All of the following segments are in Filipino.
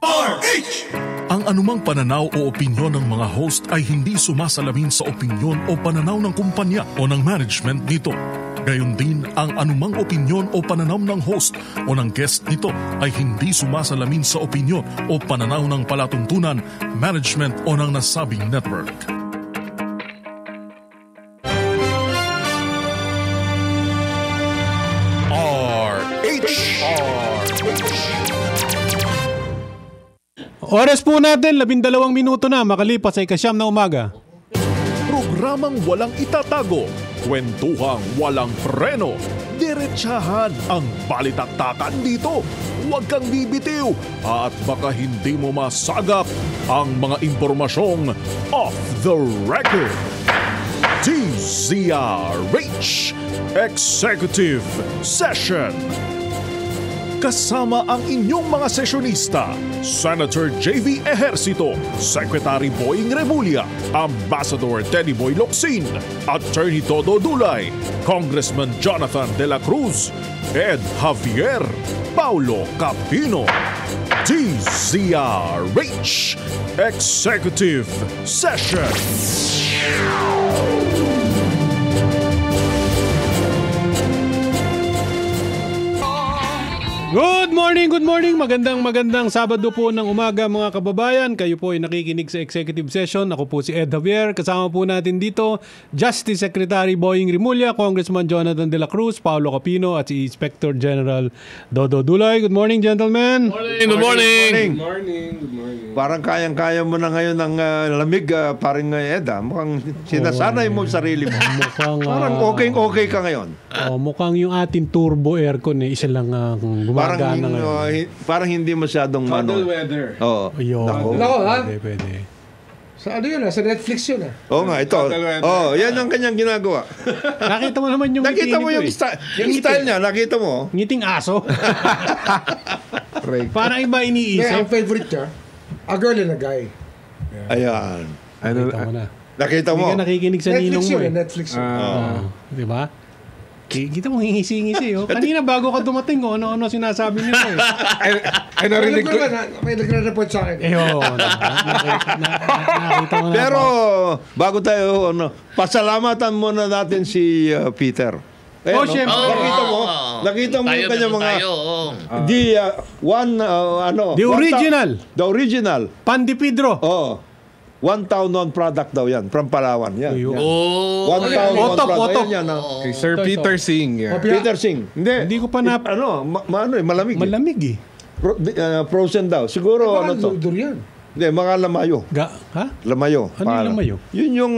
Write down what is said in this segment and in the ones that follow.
RH! Ang anumang pananaw o opinyon ng mga host ay hindi sumasalamin sa opinyon o pananaw ng kumpanya o ng management nito. Gayon din, ang anumang opinyon o pananaw ng host o ng guest nito ay hindi sumasalamin sa opinyon o pananaw ng palatuntunan, management o ng nasabing network. Oras po natin, 12 minuto na makalipas ay 9 na umaga. Programang walang itatago, kwentuhang walang preno, diretsahan ang balitaktakan dito. Huwag kang bibitiw at baka hindi mo masagap ang mga impormasyong off the record. DZRH Executive Session. Kasama ang inyong mga sesyonista, Senator J.V. Ejercito, Secretary Boying Remulla, Ambassador Teddy Boy Locsin, Attorney Todo Dulay, Congressman Jonathan De La Cruz, Ed Javier, Paulo Capino. DZRH Executive Session. Good morning. Magandang Sabado po ng umaga mga kababayan. Kayo po ay nakikinig sa Executive Session. Ako po si Ed Javier. Kasama po natin dito, Justice Secretary Boying Remulla, Congressman Jonathan De La Cruz, Paulo Capino, at si Inspector General Dodo Dulay. Good morning, gentlemen. Good morning. Parang kayang-kaya mo na ngayon ng lamig, parang Ed. Mukhang sinasanay mo sarili mo. Parang okay ka ngayon. Mukhang yung ating turbo aircon isa lang gumagana ngayon. Parang hindi masyadong Cuddle weather. Oo. Nako, ha? Pwede. Sa ano yun Sa Netflix yun Oo nga, ito. Yan ang kanyang ginagawa. Nakita mo naman yung ngiti Nakita mo nito, yung style niya, nakita mo. ngiting aso. Parang iba iniisip. Ang favorite niya, a girl and a guy. Ayan. Nakita mo na. Nakita mo. Hindi ka nakikinig sa ninong mo eh. Netflix yun. Di ba? Kita mo ngingisi-ngisi. Kanina bago ka dumating ko, ano sinasabi niyo eh. Ay narinig ko. May nagre-report sa akin. Nakita mo na. Pero bago tayo, pasalamatan muna natin si Peter. Siyempre. Nakita mo yung kanya mga the original Pandipidro. 1 town one product daw yan from Palawan yan. 1 town one Otok. yan. Kay Sir Peter Singh. Peter Singh. Hindi ko pa malamig. Malamig eh. Frozen daw. Siguro ano to? Durian. Hindi, mga lamayo. Lamayo. Ano yung lamayo? Yun yung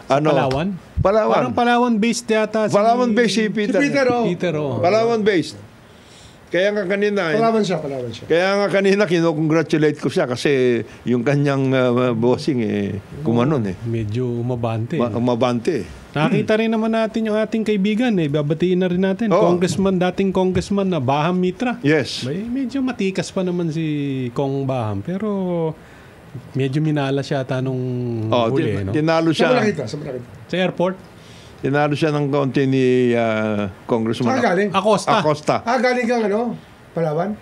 Palawan? Parang Palawan-based yata. Palawan-based si Peter. Peter. Palawan-based. Kaya nga kanina. Palawan siya. Kaya nga kanina kinocongratulate ko siya kasi yung kanyang bossing kumanon eh. Medyo umabante. Umabante. Nakita rin naman natin yung ating kaibigan eh. Babatiin na rin natin. Dating congressman na Baham Mitra. Yes. Medyo matikas pa naman si Kong Baham. Pero medyo minalas yata nung huli. Tinalo siya. Sa Sa airport? Tinalo siya ng kaunti ni Congressman Acosta. Galing kang Palawan?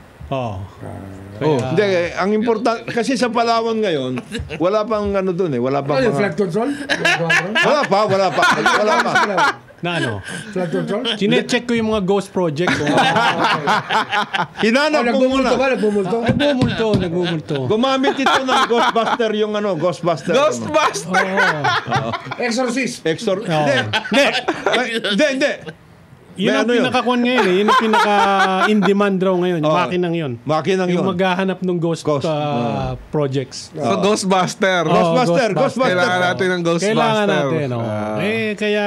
Hindi, ang important kasi sa Palawan ngayon, wala pang doon eh, wala pang flag control? wala pa. Na ano? Flag control? Chine-check ko yung mga ghost project ko. Hinanap ko muna. Nagbumulto. Gumamit ito ng Ghostbuster yung Ghostbuster. Exorcist. Hindi. Yun ang pinakakuan ngayon eh. Yun ang pinaka-in-demand raw ngayon. Yung makinang yun. Yung maghahanap ng ghost projects. So Ghostbuster. Kailangan natin ng Ghostbuster. Kaya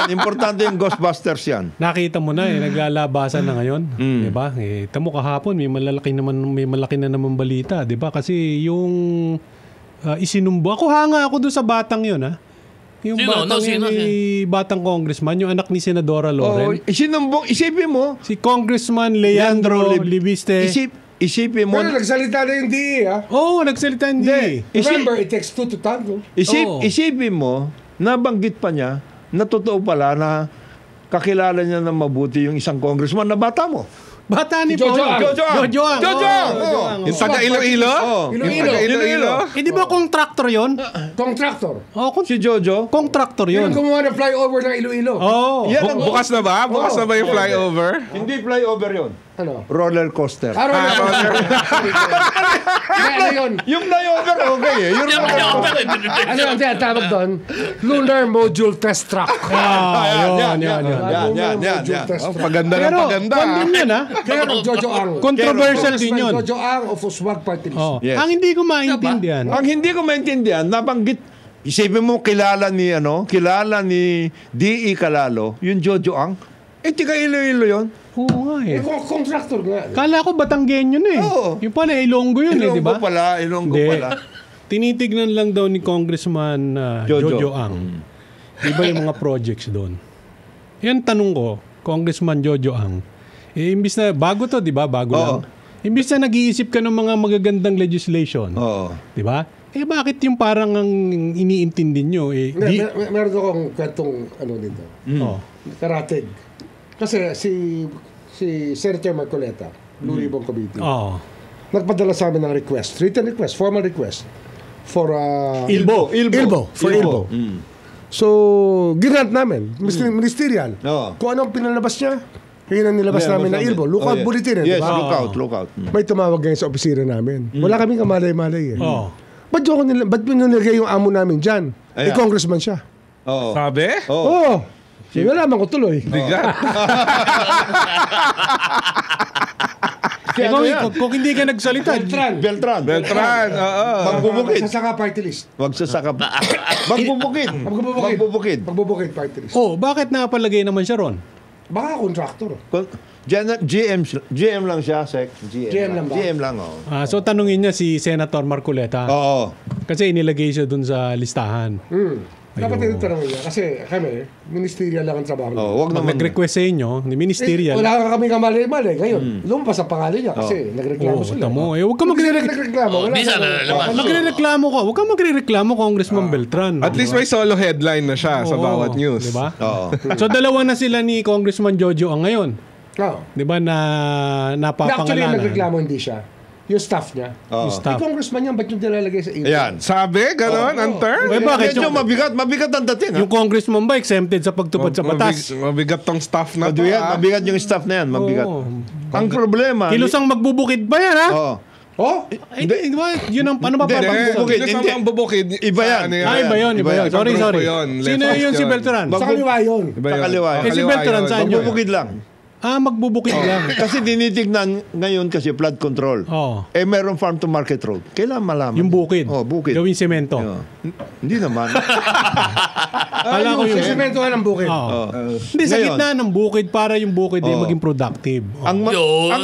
importante yung Ghostbusters yan. nakita mo na naglalabasan na ngayon. Diba? Tamo kahapon, may malaki na naman balita. Diba? Kasi yung isinumbo. Hanga ako doon sa batang yun Yung batang congressman, yung anak ni Senadora Loren. Isipin mo. Si Congressman Leandro Libiste. Isipin mo. Pero nagsalita na yung DE nagsalita yung DE. Remember, it takes two to tango. Isipin mo, nabanggit pa niya na totoo pala na kakilala niya na mabuti yung isang congressman na bata mo. Bata ni Jojo Paolo. Ang. Jojo Ang. Jojo Ang. Oo. Yung taga Iloilo? Yung taga Iloilo? Di ba contractor yun? Contractor. Si Jojo. Contractor Yun yun. ang gumawa ng flyover ng Iloilo. Oo. Yan ang Bukas na ba? Bukas na ba yung flyover? Hindi flyover yun. Ano? Roller coaster. Ano yun? Yung flyover, okay eh. Yung roller coaster. Ano ang tawag doon? Lunar Module Test Track. Yan. Yan. Paganda ng Pero, paganda. din yan ha. Kaya Jojo Ang. Controversial din yun. Jojo Ang of Uswag Party List. Oh. Yes. Ang hindi ko maintindihan. Ang hindi ko maintindihan, nabanggit, isipin mo kilala ni D.E. Calalo, yung Jojo Ang. Tiga Iloilo yun. Oo nga eh. Contractor nga. Kala ko Batanggen yun eh. Oo. Yung pala Ilonggo yun eh, di ba? Ilonggo Hindi. pala. Tinitignan lang daw ni Congressman Jojo. Jojo Ang. Iba yung mga projects doon. Yan tanong ko, Congressman Jojo Ang. Imbis na, bago to, di ba? Bago lang. Imbis na nag-iisip ka ng mga magagandang legislation. Oo. Di ba? Bakit yung parang ang iniintindi nyo? Meron akong kwentong ano dito. Oh. Karatig. Kasi si Senator Marcoleta, Blue Ribbon Committee, Oh. nagpadala sa amin ng request, written request, formal request, for Ilbo. For Ilbo. So, ginant namin, ministerial. Oo. Kung anong pinalabas niya, yun ang nilabas namin na Ilbo. Lookout bulletin, Yes, di ba? lookout. May tumawag ngayon sa opisina namin. Wala kaming kamalay-malay eh. Oh. Ba't nilagay yung amo namin dyan? Ayan. Congressman siya. Oo. Sabi? Oo. Nalaman ko tuloy. Bigat. Kung hindi ka nagsalita, Beltran. Oo. Magbubukid. Sasaka party list. Magsasaka. Magbubukid Party list. bakit napalagay naman siya ron? Baka contractor. GM lang siya, Sec. GM lang ba? GM lang, So tanungin niya si Senator Marcoleta. Oo. Kasi inilagay siya dun sa listahan. Dapat ito tanongin niya. Kasi kami, ministerial lang ang trabaho. Wag Pag naman. nag-request sa inyo, ni ministerial. Wala ka kami kamalay-malay. Ngayon, lumabas ang pangalan niya kasi nagreklamo sila. Tamo. Huwag ka Nagreklamo. Wala Minsan, magre-reklamo ka. Huwag ka magre-reklamo, Congressman Beltran. At least may solo headline na siya sa bawat news. Di ba? Oo. So dalawa na sila ni Congressman Jojo ang ngayon. Di ba na Actually, napapangalanan? nagreklamo hindi siya. Yung staff niya. Oo. Staff. Yung congressman niya, ba't yung nilalagay sa email? Ayan. Sabi? Ganon? Ang term? Bakit Medyo yung, mabigat ang dating. yung congressman ba exempted sa pagtupad sa batas? Mabigat tong staff na to. Mabigat yung staff na yan. Mabigat. Oo. Ang problema. Kilusang magbubukid ba yan, ha? Oo. Hindi, yun ang ano ba Hindi, papabukid? Hindi kasama ang bubukid. Iba yan. Iba yun. Sorry. Grupo yun. Sino Left yun si yun. Beltran? Sa kaliwa yun. Sa kaliwa. Si Beltran, saan yun? Magbubukid lang. Magbubukid lang. Kasi tinitignan ngayon kasi flood control. Oo. Meron farm to market road. Kailangan malaman. Yung bukid. Bukid. Gawing semento. Hindi naman. Kala ko yung Sementohan ng bukid. Oo. Hindi, sa Ngayon, gitna ng bukid para yung bukid ay maging productive. Yun.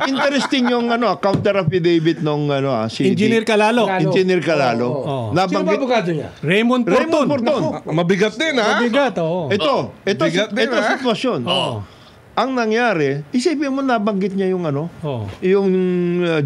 Interesting yung counter affidavit nung si Engineer Calalo. Engineer Calalo. Oo. Sino ba Nabanggit abogado niya? Raymond Porton. Mabigat din, ha? Mabigat, oo. Ito Bigat din, ha? sitwasyon. Ang nangyari, isipin mo nabanggit niya yung Oo. yung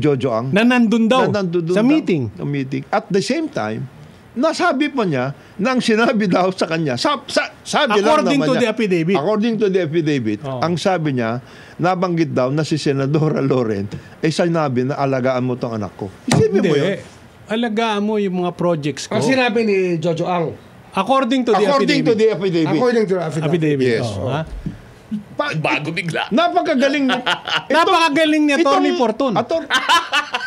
Jojo Ang. Na nandun daw. Nandun Sa daw, meeting. Sa meeting. At the same time, nasabi pa niya na ang sinabi daw sa kanya, sabi lang According naman to niya, the affidavit. According to the affidavit, Oh. ang sabi niya, nabanggit daw na si Senadora Loren, sinabi na alagaan mo tong anak ko. Isipin mo yun. Alagaan mo yung mga projects ko. Ang sinabi ni Jojo Ang. According to the According to affidavit. the affidavit. According to the affidavit. Affidavit. Yes. Oo, ha? Bago bigla. Napakagaling. Napakagaling ni Atty. Fortun.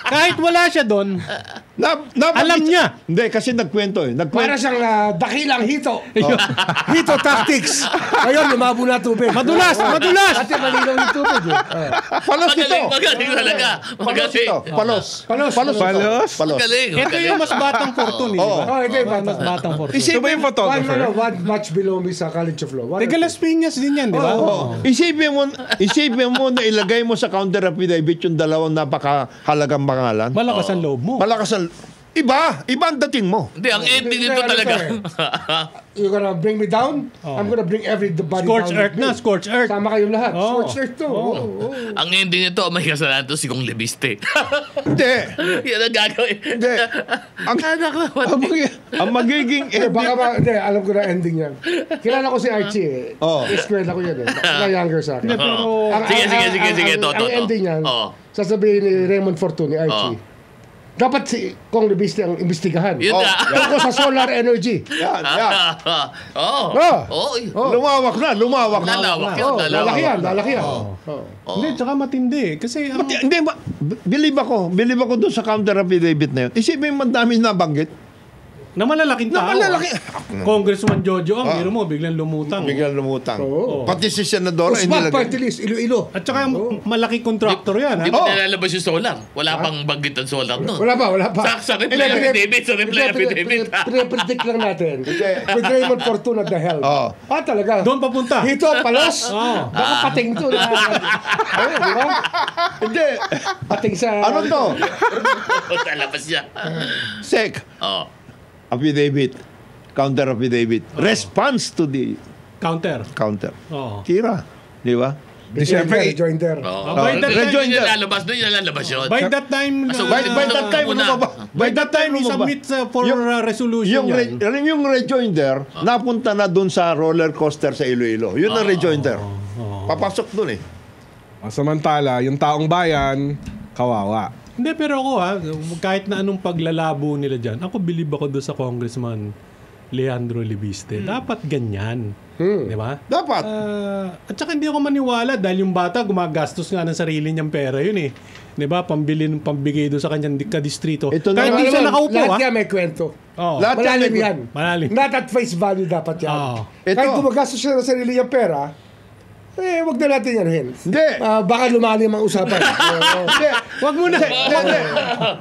Kahit wala siya doon, alam niya. Hindi, kasi nagkwento eh. Para siyang dakilang hito. Hito tactics. Ngayon, lumabo na tubig. Madulas! Ate, malinaw yung tubig. Palos ito. Magaling talaga. Palos ito. Palos. Palos? Magaling. Ito yung mas batang Fortun. Eh, di ba? Ito yung Mas batang Fortun. Ito ba yung photographer? One match below me sa College of Law. Teka, Las Piñas din yan, di ba? Isipin mo na ilagay mo sa counter affidavit yung dalawang napakahalagang pangalan. Malakas ang loob mo. Malakas ang... Iba ang dating mo. Hindi, ang ending nito talaga. You're gonna bring me down, I'm gonna bring everybody Scorch down. Earth na, Scorch Earth. Sama kayong lahat. Oh. Scorch Earth to. Oh. Ang ending nito, may kasalanan to si Kong Lebiste. Hindi. Yan ang gagawin. Hindi. Ang magiging Hindi, alam ko na ending yan. Kilala ko si Archie eh. Oh. Eskwela ko yan eh. Na younger sa akin. Oo. Sige, Ang ending yan, sasabihin ni Raymond Fortuny, Archie, dapat si Kong Lebiste ang imbestigahan. Yun na. Tungkol sa solar energy. Yan. Lumawak na. Lalawak yun. Lalaki yan. Hindi, tsaka matindi. Kasi, Hindi, believe ako doon sa counter affidavit na yun. Isipin mo, madami nabanggit. na malalaking tao. Congressman Jojo ang, mo, biglang lumutang. Oo. Pati si Senadora. Usbag Party List, Iloilo. At saka malaki contractor yan. Di ba nilalabas yung solar? Wala pang banggit ang solar nun. Wala pa. Sa reply affidavit. Pinapredict lang natin. With Raymond Fortune at the helm. Talaga. Doon papunta. Hito, palos. Baka pating to. Di ba? Hindi. Pating sa... Ano to? Talabas niya. SEC. Affidavit. Counter affidavit. Response to the Counter. Oo. Tira. Di ba? December, rejoinder. By that time, Nilalabas yun. By that time, By that time, he submits for resolution yan. Yung rejoinder, napunta na dun sa roller coaster sa Iloilo. Yun ang rejoinder. Papasok dun eh. Samantala, yung taong bayan, kawawa. Hindi, pero ako kahit na anong paglalabo nila dyan, ako believe ako doon sa Congressman Leandro Lebiste. Dapat ganyan. Di ba? Dapat. At saka hindi ako maniwala dahil yung bata gumagastos nga ng sarili niyang pera yun eh. Di ba? Pambigay doon sa kanyang kadistrito. Kahit hindi siya nakaupo Lahat yan may kwento. Malalim yan. Malalim. Not at face value dapat yan. Kahit Ito. gumagastos siya ng sarili niyang pera, wag na natin yan. Hindi. Baka lumalim ang usapan. Wag mo na.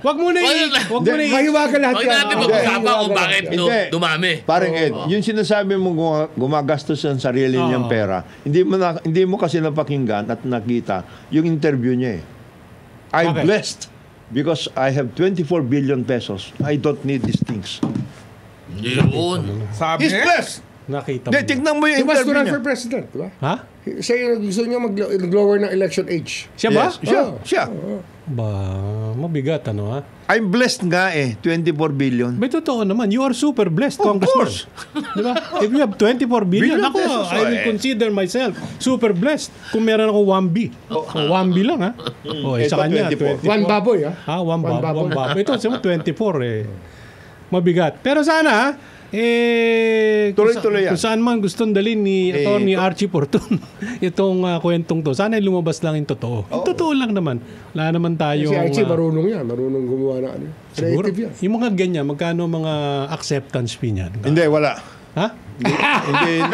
Wag mo na. Mahiwagan lahat Huwag yan. natin mag-usapan kung bakit dumami. Parang Ed, yung sinasabi mo gumagastos ng sarili niyang pera, hindi mo kasi napakinggan at nakita yung interview niya eh. I'm blessed because I have 24 billion pesos. I don't need these things. Yun. Sabi He's blessed. Nakita mo. Tignan mo yung He was to interview run niya. for president, di ba? Ha? Siya yung gusto niya mag-lower ng election age. Siya ba? Yes, siya. Ba, mabigat ha? I'm blessed nga eh, 24 billion. May totoo naman, you are super blessed, Congressman. Di ba? If you have 24 billion, ako, pesos, I will consider myself super blessed kung meron ako 1B. 1B lang ha? Sa Ito, kanya, 24. 24. One baboy, ha? One baboy. Ito, 24 eh. Mabigat. Pero sana, Tuloy-tuloy yan. kung saan man gustong dalhin ni Atty. Archie Fortun itong kwentong to, sana lumabas lang yung totoo. Yung totoo lang naman. Wala naman tayo. Si Archie, marunong yan. Marunong gumawa na ano. Siguro, Creative yan. yung mga ganyan, magkano mga acceptance fee niyan? Hindi, wala. Ha? Hindi.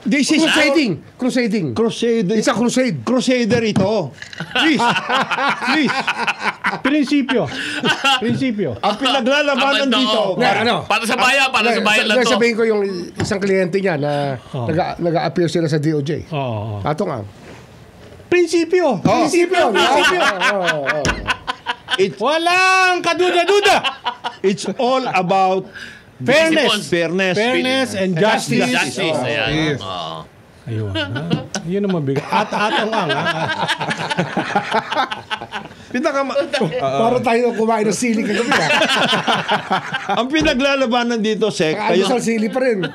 This is Crusading. Crusader. It's a crusade. Crusader ito. Please. Prinsipyo. Ang pinaglalabanan dito. Para sa bayan lang to. Sabihin ko yung isang kliyente niya na nag-a-appear sila sa DOJ. Oo. Atong ang. Prinsipyo. Walang kaduda-duda. It's all about Fairness and justice. Justice. Ayan. Yes. Ayun. Yun ang mabigat. At-ang-ang. Para tayo kumain ng sili kagabi. Ang pinaglalabanan dito, Sek, Kayo sa sili pa rin.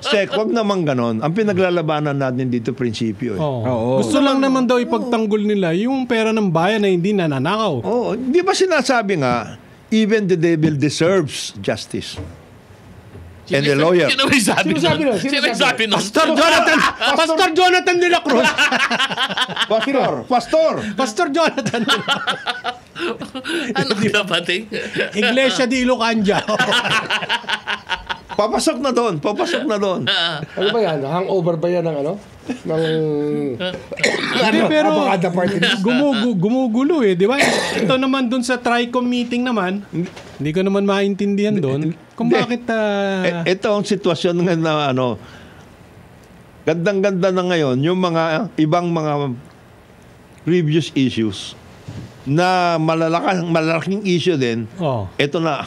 Sek, wag naman ganon. Ang pinaglalabanan natin dito, prinsipyo. Oo. Gusto lang naman daw ipagtanggol nila yung pera ng bayan na hindi nananakaw. Di ba sinasabi nga, even the devil deserves justice. And the lawyer. Sino may sabi nun? Sino sabi nun? Pastor Jonathan de la Cruz. Pastor Jonathan de la Cruz. Ano kinapating? Iglesia de Ilocandia. Papasok na doon. Ano ba yan? Hangover ba yan ng ano? Pero Abogada party list. gumugulo di ba? Ito naman dun sa TRICOM meeting naman, hindi ko naman maintindihan doon kung bakit ito ang sitwasyon na gandang-ganda na ngayon yung mga ibang mga previous issues na malalaking issue din, ito na,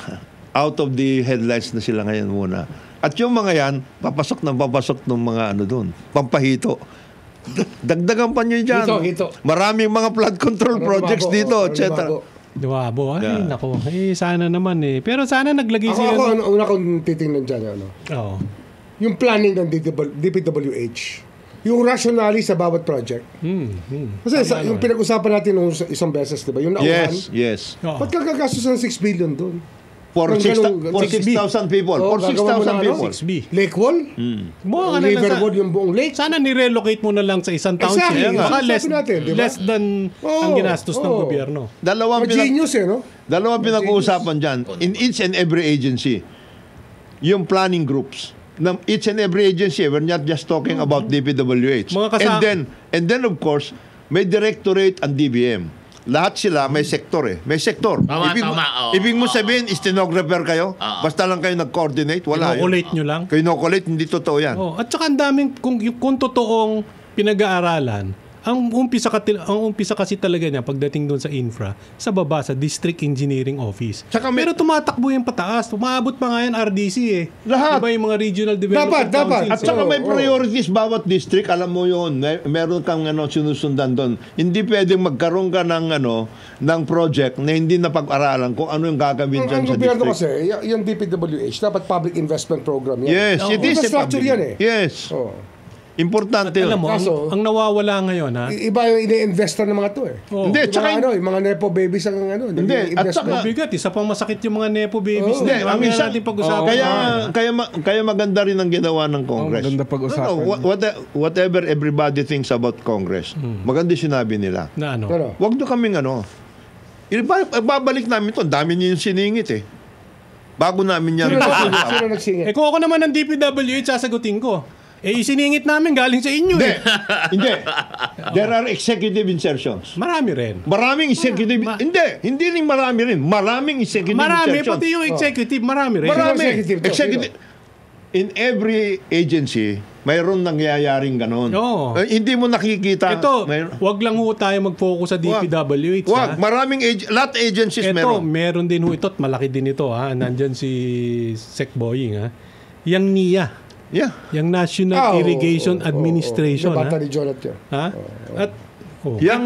out of the headlines na sila ngayon muna. At yung mga yan, papasok ng mga doon, pampahito. Dagdagan pa nyo dyan. Hito. Maraming mga flood control projects dito, etc. Duwabo. Ay, nako. Sana naman eh. Pero sana naglagay sila. Una kong titingnan dyan, yung planning ng DPWH. Yung rationale sa bawat project. Kasi yung pinag-usapan natin nung isang beses, di ba? Yung nauhan. Yes. Ba't kagagastos ng 6 billion doon? For 6,000 people. For 6,000 people. 6B. Lake wall? River wall yung buong lake? Sana nirelocate mo na lang sa isang township. Baka less than ang ginastos ng gobyerno. Genius no? Dalawang pinag-uusapan dyan. In each and every agency, yung planning groups. Each and every agency, we're not just talking about DPWH. And then of course, may directorate and DBM. Lahat sila may sektor eh. May sektor. Ibig mo sabihin, stenographer kayo? Basta lang kayo nag-coordinate? Wala yun. Kinokolate nyo lang? Kinokolate, hindi totoo yan. At saka ang daming, kung totoong pinag-aaralan, ang umpisa kasi talaga niya pagdating doon sa infra, sa baba, sa District Engineering Office. Pero tumatakbo yung pataas. Umaabot pa nga yan RDC eh. Lahat. Diba yung mga regional development councils? At saka may priorities bawat district. Alam mo yun, meron kang sinusundan doon. Hindi pwedeng magkaroon ka ng project na hindi napag-aralan kung ano yung gagawin dyan sa district. Kasi, yung DPWH, dapat public investment program yan. Yes, it is a structure yan eh. Yes. Importante yun. Alam mo, ang nawawala ngayon, iba yung ini-investor ng mga to eh. Hindi, tsaka yung mga nepo babies ang hindi, at saka bigat, isa pang masakit yung mga nepo babies. Hindi, ang isa natin pag-usapan. Kaya maganda rin ang ginawa ng Congress. Maganda pag-usapan. Whatever everybody thinks about Congress, maganda sinabi nila. Na ano? Wag nyo kaming babalik namin to. Dami niyo yung siningit eh. Bago namin yan. Sino nagsingit? Kung ako naman ng DPWH, sasagutin ko. Isiningit namin galing sa inyo eh. Hindi. There are executive insertions. Marami rin. Maraming executive. Hindi rin marami rin. Maraming executive insertions. Pati yung executive, marami rin. Marami. Executive. In every agency, mayroon nangyayaring ganon. Hindi mo nakikita. Ito, wag lang ho tayo mag-focus sa DPWH. Maraming lahat agencies meron. Meron din ho ito at malaki din ito. Nandyan si Sec Boying. Yang NIA. Yeah. Yung National Irrigation Administration. Bata ni Jonathan. Yang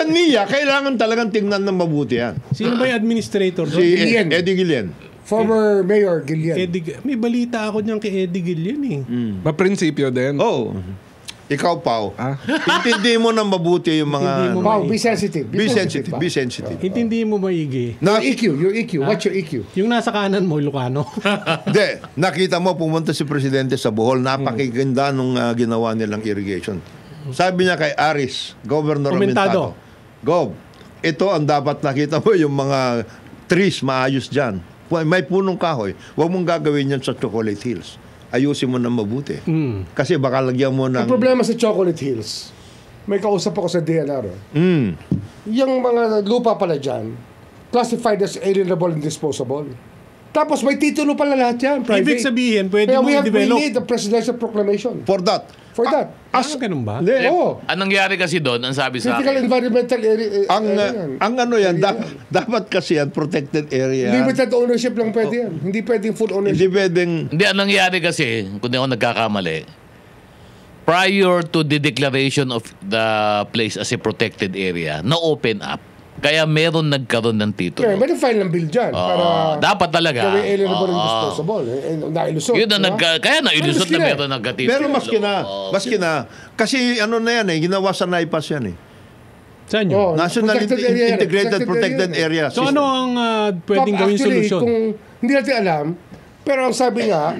NIA, kailangan talagang tingnan ng mabuti yan. Sino ba yung administrator doon? Si Eddie Guillen. Former Mayor Guillen. May balita ako niyan kay Eddie Guillen eh. Prinsipyo din. Ikaw, Pao. Intindi mo ng mabuti yung mga... Pao, be sensitive. Be sensitive. Intindi mo maigi. Your EQ. What's your EQ? Yung nasa kanan mo, Ilocano. Hindi. Nakita mo, pumunta si Presidente sa Bohol. Napakaganda nung ginawa nilang irrigation. Sabi niya kay Aris, Governor Aumentado. Gov, ito ang dapat nakita mo yung mga trees maayos dyan. May punong kahoy. Huwag mong gagawin yan sa Chocolate Hills. Ayusin mo na mabuti. Kasi baka lagyan mo ng... Ang problema sa Chocolate Hills, may kausap ako sa DNR. Yung mga lupa pala dyan, classified as alienable and disposable. Tapos may titulo pala lahat yan. Private. Ibig sabihin, pwede mo i-develop. We need a presidential proclamation. For that. Ganun ba? Anong nangyari kasi doon, ang sabi sa critical akin? Environmental area. Ang dapat kasi yan, protected area. Limited ownership lang pwede yan. Hindi pwedeng full ownership. Hindi pwedeng... Hindi, anong nangyari kasi, kung di ako nagkakamali, prior to the declaration of the place as a protected area, na-open up. Kaya meron nagkaroon ng titulo. May file ng bill dyan. Para dapat talaga. gawin alienable and disposable. Nailusot. Yun kaya nailusot na meron nagkatitulo. Pero maski na. Kasi ano na yan ginawa sa NAIPAS yan Saan yun? National Integrated Protected Area. So ano ang pwedeng gawin solusyon? Kung hindi natin alam, pero ang sabi nga,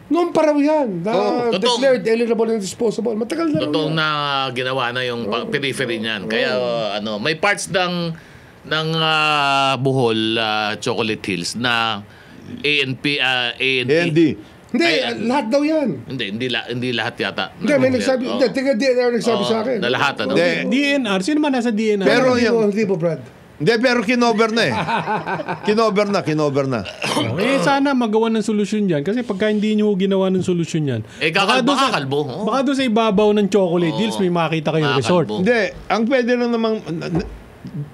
noon pa raw yan. Declared alienable and disposable. Matagal na raw Totoong na ginawa na yung periphery niyan. Kaya may parts ng Bohol, Chocolate Hills na ANP. Hindi, lahat daw yan. Hindi lahat yata. Hindi, may nagsabi. Hindi, tiga DNR nagsabi sa akin. Na lahat. DNR? Sino man nasa DNR? Pero hindi po, Brad. Hindi, pero kinover na Kinover na. Sana magawa ng solusyon dyan. Kasi pagka hindi nyo ginawa ng solusyon yan, baka doon sa ibabaw ng Chocolate Hills, may makita kayong resort. Hindi, ang pwede lang namang...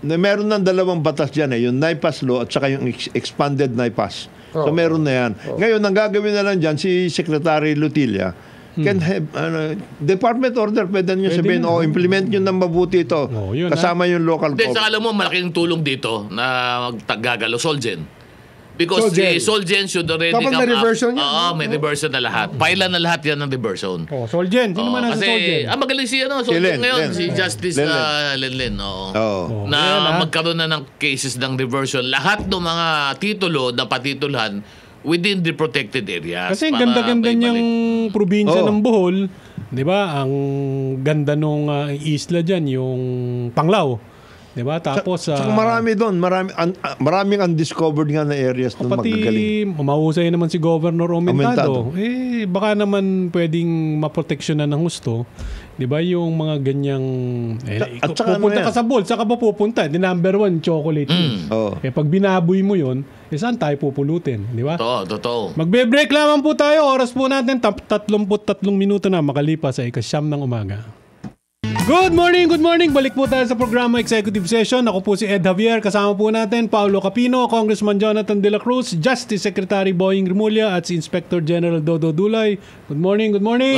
meron ng dalawang batas dyan yung NIPAS law at saka yung expanded NIPAS. So meron na yan. Ngayon, ang gagawin na lang dyan, si Secretary Lutilla can have, department order, pwede nyo sabihin, implement nyo ng mabuti ito. Kasama yung local Hindi, sa alam mo, malaking tulong dito na magtagagalo, Solgen. Because si Solgen should already Dapat may reversion yan. Oo, may reversion na lahat. Pailan na lahat yan ng reversion. Solgen. Sino man nasa Kasi, Solgen? magaling si Solgen ngayon. Si Justice Lenlen. Na magkaroon na ng cases ng reversion. Lahat ng mga titulo na patitulhan within the protected areas. Kasi ganda-ganda niyang probinsya ng Bohol. Di ba? Ang ganda nung isla dyan, yung Panglao. Diba? Tapos saka marami doon, maraming undiscovered nga na areas doon magagaling. Pati mahusay naman si Governor Aumentado. Baka naman pwedeng maproteksyonan ng husto. 'Di ba? Yung mga ganyang at pupunta ka sa bowl, saka ba pupunta? The number 1 chocolate. Pag binaboy mo 'yon, saan tayo pupulutin, 'di ba? Totoo. Magbe-break lamang po tayo. Oras po natin 33 minuto na makalipas sa 9:00 ng umaga. Good morning! Balik po tayo sa programa Executive Session. Ako po si Ed Javier. Kasama po natin Paulo Capino, Congressman Jonathan De La Cruz, Justice Secretary Boying Rimulya at si Inspector General Dodo Dulay. Good morning! Good morning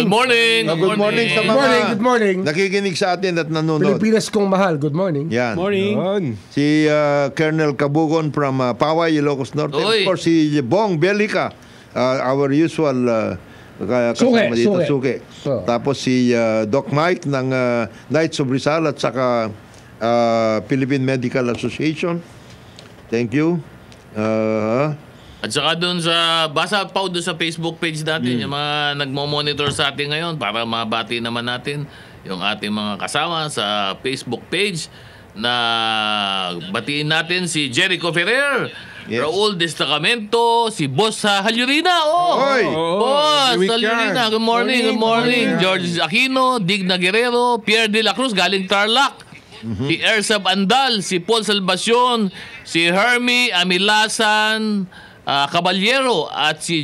sa mga Good morning. nakikinig sa atin at nanonood. Pilipinas kong mahal. Good morning. Yan. Morning! Si Colonel Cabugon from Paway, Ilocos Norte. Of course, si Bong Belica, our usual kasama dito, Suke. Tapos si Doc Mike ng Knights of Rizal at saka Philippine Medical Association. Thank you. At saka doon basa pa doon sa Facebook page natin, yung mga nagmo-monitor sa atin ngayon para mabati naman natin yung ating mga kasama sa Facebook page na batiin natin si Jericho Ferrer, Raul Destacamento, si Boss Halyurina. Boss Halyurina, good morning. George Aquino, Digna Guerrero, Pierre De La Cruz, galing Tarlac. Si Ersab Andal, si Paul Salvacion, si Hermie Amilasan Caballero at si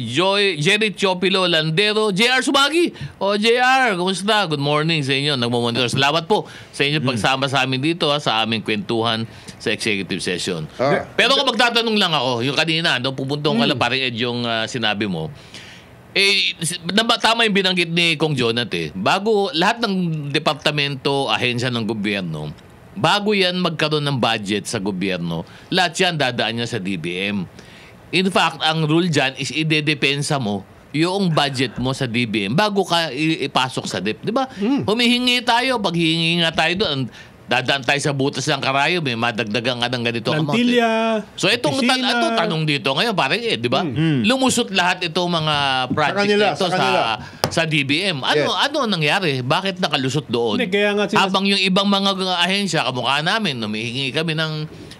Jerry Chopilo Landero, JR Sumagi. JR, kumusta? Good morning sa inyo. Nagmamonitor. Salamat po sa inyo pagsama sa amin dito sa aming kwentuhan sa executive session. Pero kung magtatanong lang ako, yung kanina, pupuntong ka lang parang yung sinabi mo, tama yung binanggit ni Kong Jonathan, bago lahat ng departamento, ahensya ng gobyerno, bago yan magkaroon ng budget sa gobyerno, lahat yan dadaan niya sa DBM. In fact, ang rule dyan is idedepensa mo yung budget mo sa DBM bago ka ipasok sa DEP. Di ba? Humihingi tayo. Pag hihingi nga tayo doon, dadaan tayo sa butas ng karayom, madagdagan ka ng ganito. Plantilla. So itong tanong dito ngayon, parang di ba? Lumusot lahat itong mga project ito sa DBM. Ano nangyari? Bakit nakalusot doon? Habang yung ibang mga ahensya, kamukha namin, humihingi kami ng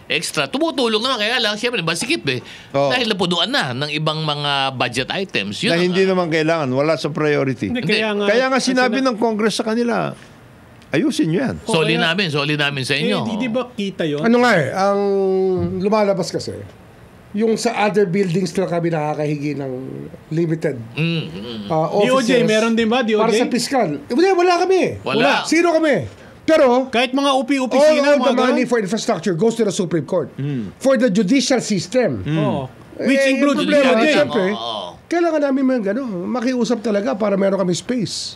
extra. Tumutulong naman, kaya lang, siyempre, masikip dahil napunuan na ng ibang mga budget items. Na hindi naman kailangan, wala sa priority. Kaya nga sinabi ng Congress sa kanila, ayusin nyo yan. Soli namin sa inyo. Di ba kita yun? Ano nga ang lumalabas kasi, yung sa other buildings na kami nakakahingi ng limited offices. DOJ, meron din ba? DOJ? Para sa fiscal. Wala kami. Wala. Zero kami. Pero, kahit mga opisina, all the money for infrastructure goes to the Supreme Court. For the judicial system. Which includes problema, DOJ. siyempre, kailangan namin makiusap talaga para meron kami space.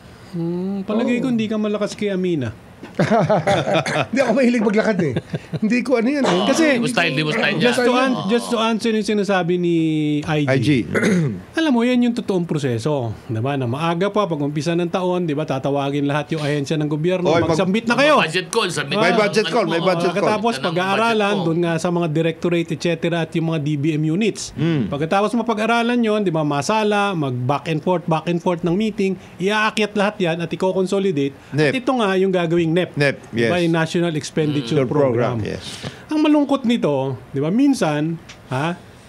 Palagay ko hindi ka malakas kay Amina. Hindi ako mahilig maglakad Hindi ko ano yan Kasi di mo style just to answer yung sinasabi ni IG. Alam mo, yan yung totoong proseso. Diba? Na maaga pa, pag umpisa ng taon, diba, tatawagin lahat yung ahensya ng gobyerno. Magsambit na kayo. Budget call. May budget call. Pagkatapos, pag-aaralan, doon nga sa mga directorate, etc. at yung mga DBM units. Pagkatapos mapag-aralan yun, diba, masala, mag-back and forth ng meeting, iaakyat lahat yan at i-consolidate. At ito nga yung gagawing NEP, yes. By National Expenditure Program. Yes. Ang malungkot nito, di ba, minsan,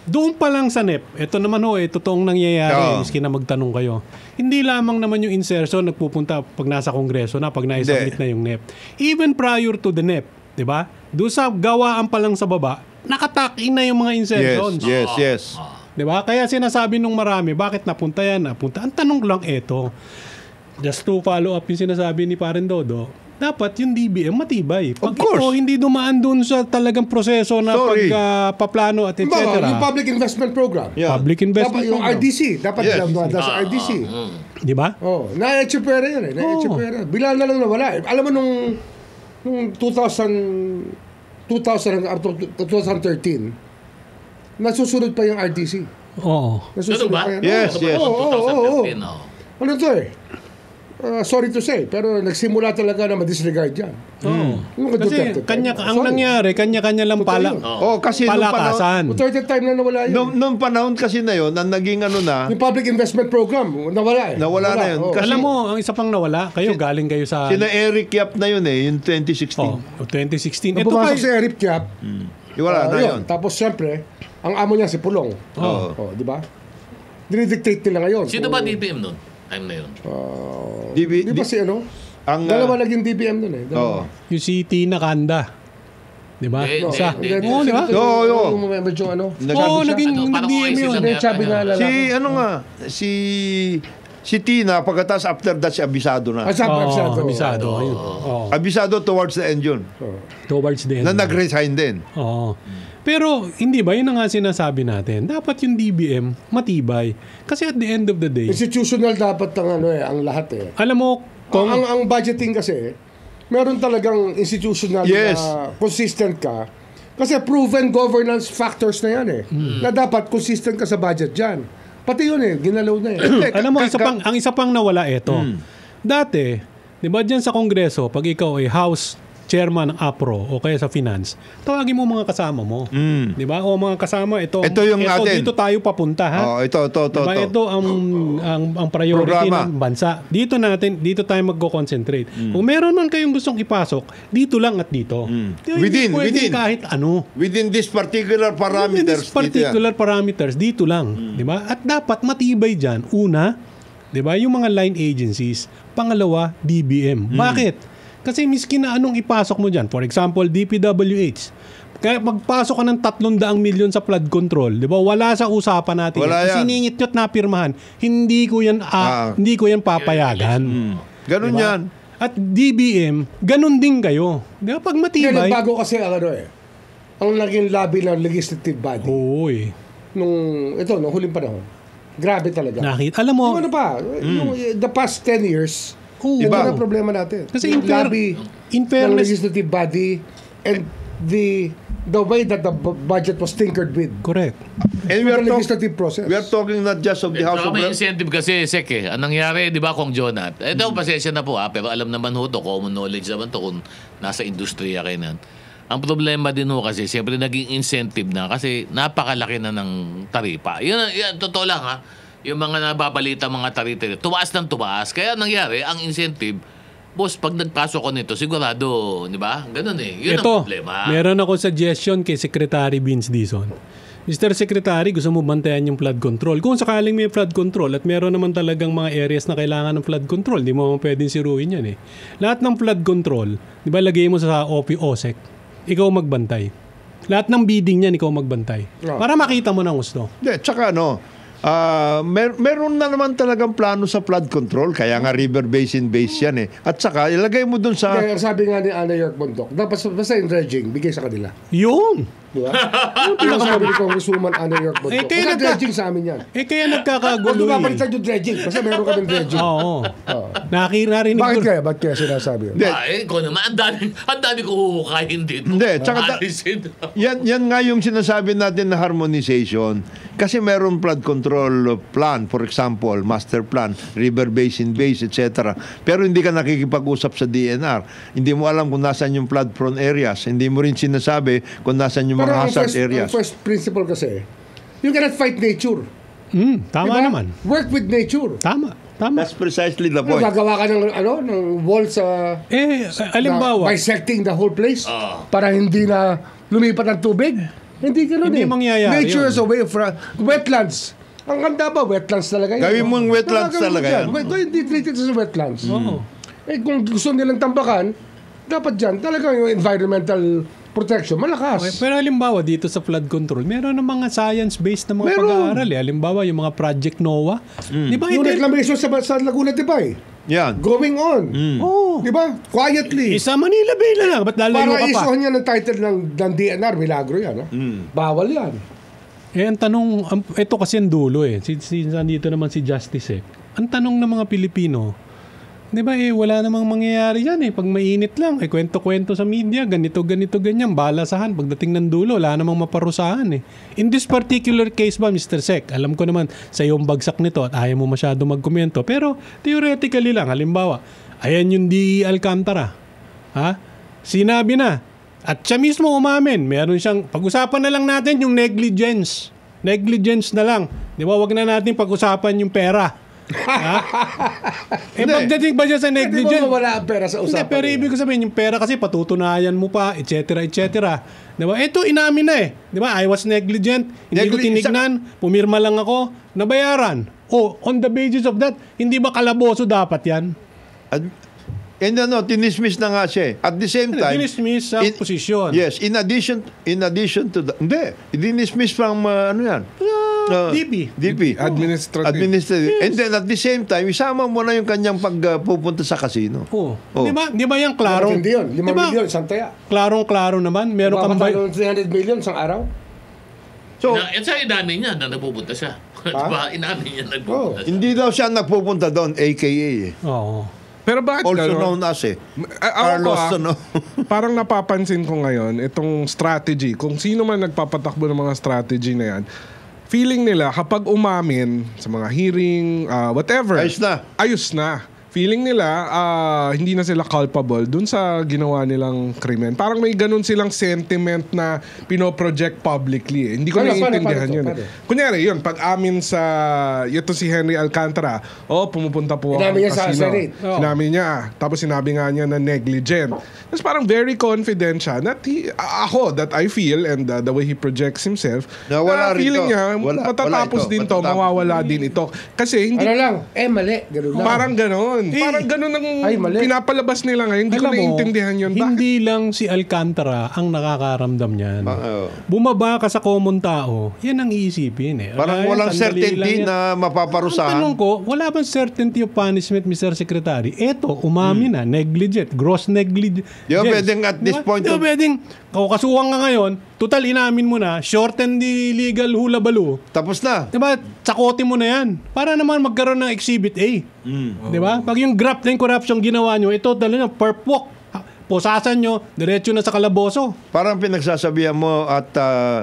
doon pa lang sa NEP, ito naman totoong nangyayari, miski na magtanong kayo. Hindi lamang naman yung insertion nagpupunta pag nasa Kongreso na, pag naisubmit na yung NEP. Even prior to the NEP, di ba, doon sa gawaan pa lang sa baba, nakatakin na yung mga insertions. Yes. Di ba? Kaya sinasabi nung marami, bakit napunta yan? Ang tanong lang ito, just to follow up yung sinasabi ni Paren Dodo, dapat yung DBM matibay. Pag Of course. ito hindi dumaan dun sa talagang proseso na pagpaplano at etc. Yung Public Investment Program. Yeah. Public investment Dapat yung program. RDC. Dapat Yes. sa RDC. Di ba? Na-echipera yun eh. Na-echipera. Bila na lang nawala eh. Alam mo nung 2013, nasusunod pa yung RDC. Oo. Ano ba? pa yan. Yes, yes. Oo. 2013, Ano to eh? Sorry to say, pero nagsimula talaga na ma-disregard yan. Yung Kasi ang nangyari, kanya-kanya lang Kasi nung panahon, palakasan. Third time na nawala yun. nung panahon kasi na yun, ang naging Yung Public Investment Program, nawala eh. Nawala na yun. Kasi- Alam mo, ang isa pang nawala, galing kayo sa sina Eric Yap na yun yung 2016. 2016. Nung Ito pa, pumasok si Eric Yap, Wala na yun. tapos siyempre, ang amo niya si Pulong. Di ba? Dinidictate nila ngayon. Sino ba DBM nun? Time na yun. Di ba si ano? Ang, Dalawa naging DBM nun eh. Dalawa. yung si Tina Kanda. Di ba? Eh, Isa. hindi. Oo, di ba? Oo. Medyo ano. Oo, naging Parang DM OIC yun. lang Hindi, yata sabi yun. nga lalaki. si Tina, pagkatapos after that, si Abisado na. Abisado. Ayun. Oo. Abisado towards the end yun. Towards the end. Na nag-resign din. Oo. Pero hindi ba yun ang nga sinasabi natin? Dapat yung DBM matibay. Kasi at the end of the day, Institutional dapat ang lahat eh. alam mo, kung Ang budgeting kasi, meron talagang institutional Yes. na consistent ka. Kasi proven governance factors na yan eh. Na dapat consistent ka sa budget dyan. Pati yun eh, ginalaw na eh. alam mo, ang isa pang nawala ito. Dati, di ba dyan sa Kongreso, pag ikaw ay House Chairman ng APRO o kaya sa Finance, tawagin mo mga kasama mo. Di ba? O mga kasama, ito yung atin. dito tayo papunta, ha? Ito. Diba? Ito ang priority Programa. ng bansa. Dito tayo magko-concentrate. Kung meron man kayong gustong ipasok, dito lang at dito. Diba, hindi pwedeng kahit ano. Within this particular parameters. Parameters, dito lang. Di ba? At dapat matibay dyan. Una, di ba, yung mga line agencies. Pangalawa, DBM. Bakit? Kasi miski na anong ipasok mo dyan. For example, DPWH. Kaya magpasok ka ng 300 milyon sa flood control, di ba? Wala sa usapan natin. Wala yan. Siningit nyo at napirmahan. Hindi ko yan papayagan. Ganun Diba? yan. At DBM, ganun din kayo. Di ba? Pag Kaya matibay. nagbago kasi ang naging lobby ng legislative body. Oo eh. Nung huling panahon. Grabe talaga. Alam mo, Yung ano pa, yung the past 10 years, Iba. iba ang problema natin. Kasi yung lobby in ng fairness, legislative body and the way that the budget was tinkered with. correct. And The legislative process. we are talking not just of the House of May Reps. incentive kasi, Sek eh. Anong nangyari, di ba, Kong Jonat? Ito, pasensya na po pero alam naman ho to, common knowledge naman to kung nasa industriya kayo nan. Ang problema din ho kasi, siyempre naging incentive na kasi napakalaki na ng taripa. Yan totoo lang ha. Yung mga nababalita, mga tarita, tumaas ng tumaas. Kaya nangyari, ang incentive, boss, pag nagpasok ko nito, sigurado, di ba? Ganun eh. Yun ang problema. Meron ako suggestion kay Secretary Vince Dizon. Mr. Secretary, gusto mo bantayan yung flood control? Kung sakaling may flood control at meron naman talagang mga areas na kailangan ng flood control, di mo pwedeng siruin yan eh. Lahat ng flood control, di ba, lagay mo sa OSEC, ikaw magbantay. Lahat ng bidding niyan, ikaw magbantay. Para makita mo ng gusto. Tsaka meron na naman talagang plano sa flood control, kaya nga river basin base yan eh. At saka, ilagay mo dun sa... Kaya sabi nga ni Ana York Bondok, dapat basta yung dredging, bigay sa kanila. Yun! Di ba? Yung sabi ni Congresswoman Ana York Bondok. kaya Basta dredging sa amin yan. Kaya Huwag nagkakagulo mapalitan yung dredging. Basta meron kami dredging. Oo. Narinig Bakit ko. kaya? Ba't kaya sinasabi yun? Ikaw naman, ang dami ko huhukayin dito. Hindi, tsaka yan nga yung sinasabi natin na harmonization. Kasi meron flood control plan, for example, master plan, river basin base, etc. Pero hindi ka nakikipag-usap sa DNR. Hindi mo alam kung nasan yung flood prone areas. Hindi mo rin sinasabi kung nasan yung mga hazard areas. Ang first principle kasi, you cannot fight nature. Tama Diba? naman. Work with nature. Tama. That's precisely the point. Gagawa ka ng wall sa... Alimbawa. Bisecting the whole place para hindi na lumipat ang tubig. Hindi ganoon Hindi mangyayari Nature yun. is a way of... wetlands. Ang ganda ba? Wetlands talaga yun. Gawin mong wetlands talaga yan. Hindi treated as wetlands. Kung gusto nilang tambakan, dapat dyan talaga yung environmental protection, malakas. Okay, pero halimbawa dito sa flood control, meron ng mga science-based na mga pag-aaral. Halimbawa yung mga Project NOAA. Di ba? Yung reclamation sa Laguna, di ba Yan. Going on. Oh. Di ba? Quietly. Isa Manila Bay na lang. Ba't lalayo Para ka pa? isuhan niya ng title ng DNR, milagro yan. Ha? Bawal yan. Ang tanong, ito kasi ang dulo nandito naman si Justice Ang tanong ng mga Pilipino, di ba wala namang mangyayari yan Pag mainit lang, kwento-kwento sa media, ganito, ganyan, balasahan. Pagdating ng dulo, wala namang maparusahan In this particular case ba, Mr. Sec, alam ko naman sa iyong bagsak nito at ayaw mo masyado magkomento, pero theoretically lang, halimbawa, ayan yung D. Alcantara. Sinabi na, at siya mismo umamin, meron siyang, pag-usapan na lang natin yung negligence. Negligence na lang. Di ba, wag na natin pag-usapan yung pera. Pagdating ba siya sa negligence? Hindi mo wala ang pera sa usapan. Hindi, pero ibig ko sabihin, yung pera kasi patutunayan mo pa, etc. Di ba? Ito, inamin na Di ba? I was negligent, hindi ko tinignan, pumirma lang ako, nabayaran. On the basis of that, hindi ba kalaboso dapat yan? And tinismiss na nga siya. At the same time, dinismiss sa posisyon. Yes, in addition to that, dinismiss from DP. Administrative. And then at the same time, isama mo na yung kanyang pagpupunta sa casino. Di ba yan klaro? Hindi yun. 5 milyon, isang taya. Klarong-klaro naman. Meron kang 300 million isang araw. So, sa inamin niya na nagpupunta siya. Diba? Inamin niya nagpupunta siya. Hindi daw siya nagpupunta doon, AKA Oo. Pero bakit also known as Carlos, parang napapansin ko ngayon, itong strategy, kung sino man nagpapatakbo ng mga strategy na yan, feeling nila kapag umamin sa mga hearing, whatever, ayos na. Feeling nila, hindi na sila culpable dun sa ginawa nilang krimen. Parang may ganun silang sentiment na pinoproject publicly. Hindi ko naiintindihan yun. Kunyari, yun, pag amin sa, ito si Henry Alcantara, pumupunta po ako ng casino. Sinabi niya, tapos sinabi nga niya na negligent. Tapos parang very confident siya that I feel, and the way he projects himself, feeling niya, matatapos din to, mawawala din ito. Kasi hindi... mali. Ganun lang. Parang ganun. Parang ganun ang pinapalabas nila ngayon. Hindi ko naiintindihan yun. Hindi lang si Alcantara ang nakakaramdam niyan. Bumaba ka sa common tao, yan ang iisipin Parang walang certainty na mapaparusahan. Ang tanong ko, wala bang certainty of punishment, Mr. Secretary? Eto, umami na, negligent, gross negligence. Di ba pwedeng at this point? Di ba pwedeng, kasuhan ka ngayon, total inamin mo na, shorten the legal hula-balo. Tapos na. Di ba, sakote mo na yan. Para naman magkaroon ng Exhibit A. Di ba? Pag yung graft and corruption ginawa nyo, ito talaga, perp walk. Posasan nyo, diretso na sa kalaboso. Parang pinagsasabihan mo at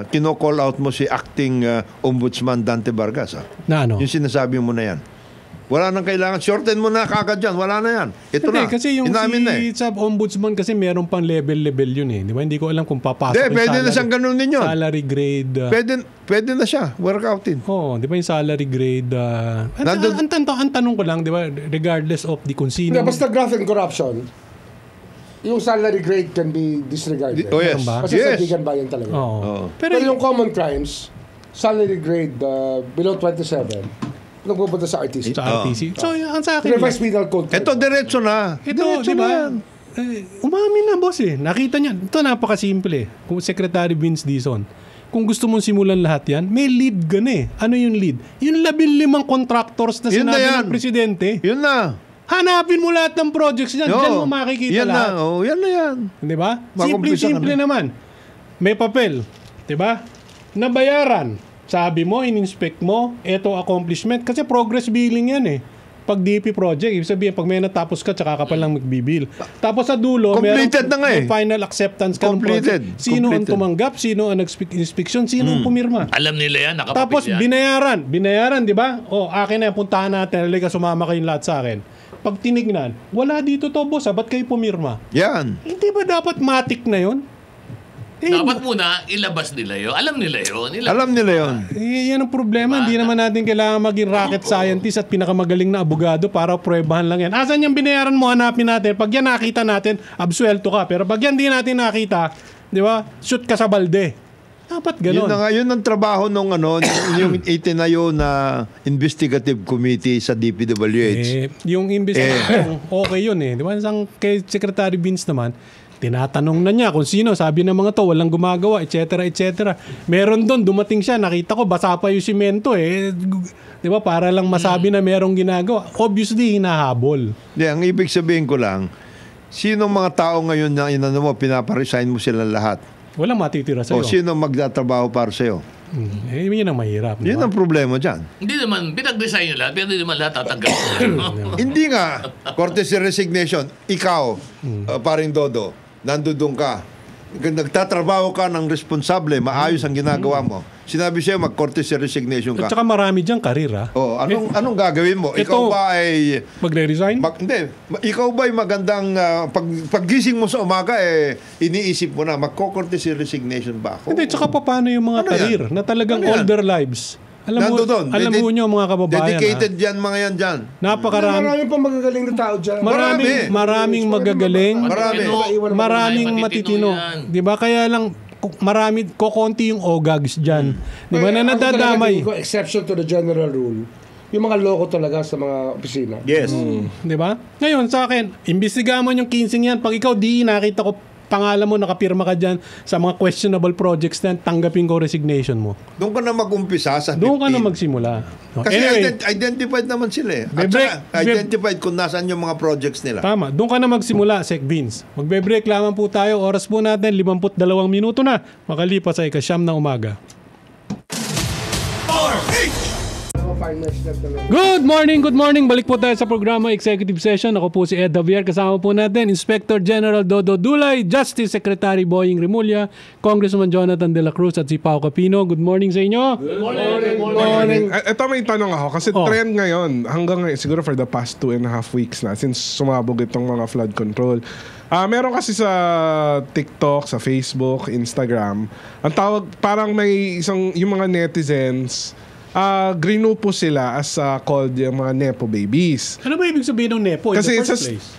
kino-call out mo si acting Ombudsman Dante Vargas. Na ano? Yung sinasabi mo na yan. Wala nang kailangan. Shorten mo na kagad dyan. Wala na yan. Ito na. Kasi yung sub-ombudsman kasi meron pang level yun Di ba? Hindi ko alam kung papasok yung pwede na siyang ganun din yun. Salary grade. Pwede na siya. Workoutin. Di ba yung salary grade? Ang tanong ko lang, di ba? Regardless of the kung sino. Basta graft and corruption, yung salary grade can be disregarded. Yes. Kasi sa bayan talaga. Pero yung common crimes, salary grade below 27, nagpupunta sa RTC. So, ang sa akin, Revised Penal Code. Ito, diretso na. Ito, di ba? Umamin na, boss Nakita niya. Ito, napakasimple Kung Secretary Vince Dizon, kung gusto mong simulan lahat yan, may lead ka na Ano yung lead? Yung 15 contractors na sinabi ng presidente. Yun na. Hanapin mo lahat ng projects niyan. Diyan mo makikita lahat. Yan na yan. Di ba? Simple naman. May papel. Di ba? Nabayaran. Sabi mo, in-inspect mo, eto accomplishment. Kasi progress billing yan Pag DP project, ibig sabihin, pag may natapos ka, tsaka ka pa lang mag-bill. Tapos sa dulo, completed na nga may final acceptance ka ng project. Sino ang tumanggap, sino ang nag-inspection, sino ang pumirma. Alam nila yan, nakapapit tapos yan. binayaran, di ba? Akin na, puntahan natin, halika sumama kayong lahat sa akin. Pag tinignan, wala dito to, boss, ba't kayo pumirma? Yan. Hindi ba dapat matik na yun? Dapat muna ilabas nila yun. Alam nila yun. Alam nila yun. Yan ang problema. Hindi naman natin kailangan maging rocket scientist at pinakamagaling na abogado para pruebahan lang yan. Asan yung binayaran mo, hanapin natin. Pag yan nakita natin, absuelto ka. Pero pag yan di natin nakita, di ba, shoot ka sa balde. Dapat ganun. Yun ang trabaho nung yung itinayo na investigative committee sa DPWH. Yung investigative, okay yun Di ba? Kay Secretary Vince naman, Tinatanong na niya kung sino, sabi ng mga to, walang gumagawa, etc. etc. Meron doon, dumating siya, nakita ko, basa pa yung simento eh. Di ba? Para lang masabi na merong ginagawa. Obviously, hinahabol. Hindi, ang ibig sabihin ko lang, sinong mga tao ngayon na inano mo, pinaparesign mo sila lahat? Walang matitira sa'yo. O sino magtatrabaho para sa'yo? Yun ang mahirap. Yun ang problema dyan. Hindi naman, pinag-resign nyo lahat, pero hindi naman lahat tatanggap. Hindi nga, courtesy resignation, ikaw, paring Dodo, nandoon ka, nagtatrabaho ka ng responsable, maayos ang ginagawa mo. Sinabi siya, mag-courtesy resignation ka. At saka marami dyan karir, ha? Oh, anong gagawin mo? Ikaw ba ay... Magre-resign? Hindi. Ikaw ba ay magandang... paggising mo sa umaga, iniisip mo na, mag-courtesy resignation ba ako? Hindi, tsaka paano yung mga karir na talagang all their lives? Alam mo nyo mga kababayan. Dedicated yan, mga yan dyan. Napakarami. Marami pa magagaling na tao dyan. Maraming magagaling. Maraming matitino. Di ba? Kaya lang, kokonti yung ogags dyan. Di ba? Na nadadamay. Exception to the general rule. Yung mga loko talaga sa mga opisina. Yes. Di ba? Ngayon, sa akin, imbestigahan mo yung 15 yan. Pag ikaw nakita ko pangalan mo, nakapirma ka dyan sa mga questionable projects na tanggapin ko resignation mo. Doon ka na mag-umpisa sa 15. Doon ka na magsimula. Kasi identified naman sila eh. At saka, identified kung nasaan yung mga projects nila. Tama. Doon ka na magsimula, Sec Vince. Magbe-break lamang po tayo. Oras po natin, 52 minuto na. Makalipas ay 9:00 ng umaga. Good morning. Balik po tayo sa programa Executive Session. Ako po si Ed Javier. Kasama po natin Inspector General Dodo Dulay, Justice Secretary Boying Rimulya, Congressman Jonathan De La Cruz at si Pao Capino. Good morning sa inyo. Good morning. Ito may tanong ako kasi trend ngayon hanggang ngayon, siguro for the past 2.5 weeks na since sumabog itong mga flood control. Meron kasi sa TikTok, sa Facebook, Instagram, ang tawag parang may yung mga netizens grinupo sila as called yung mga Nepo babies. Ano ba ibig sabihin ng Nepo in kasi the first place?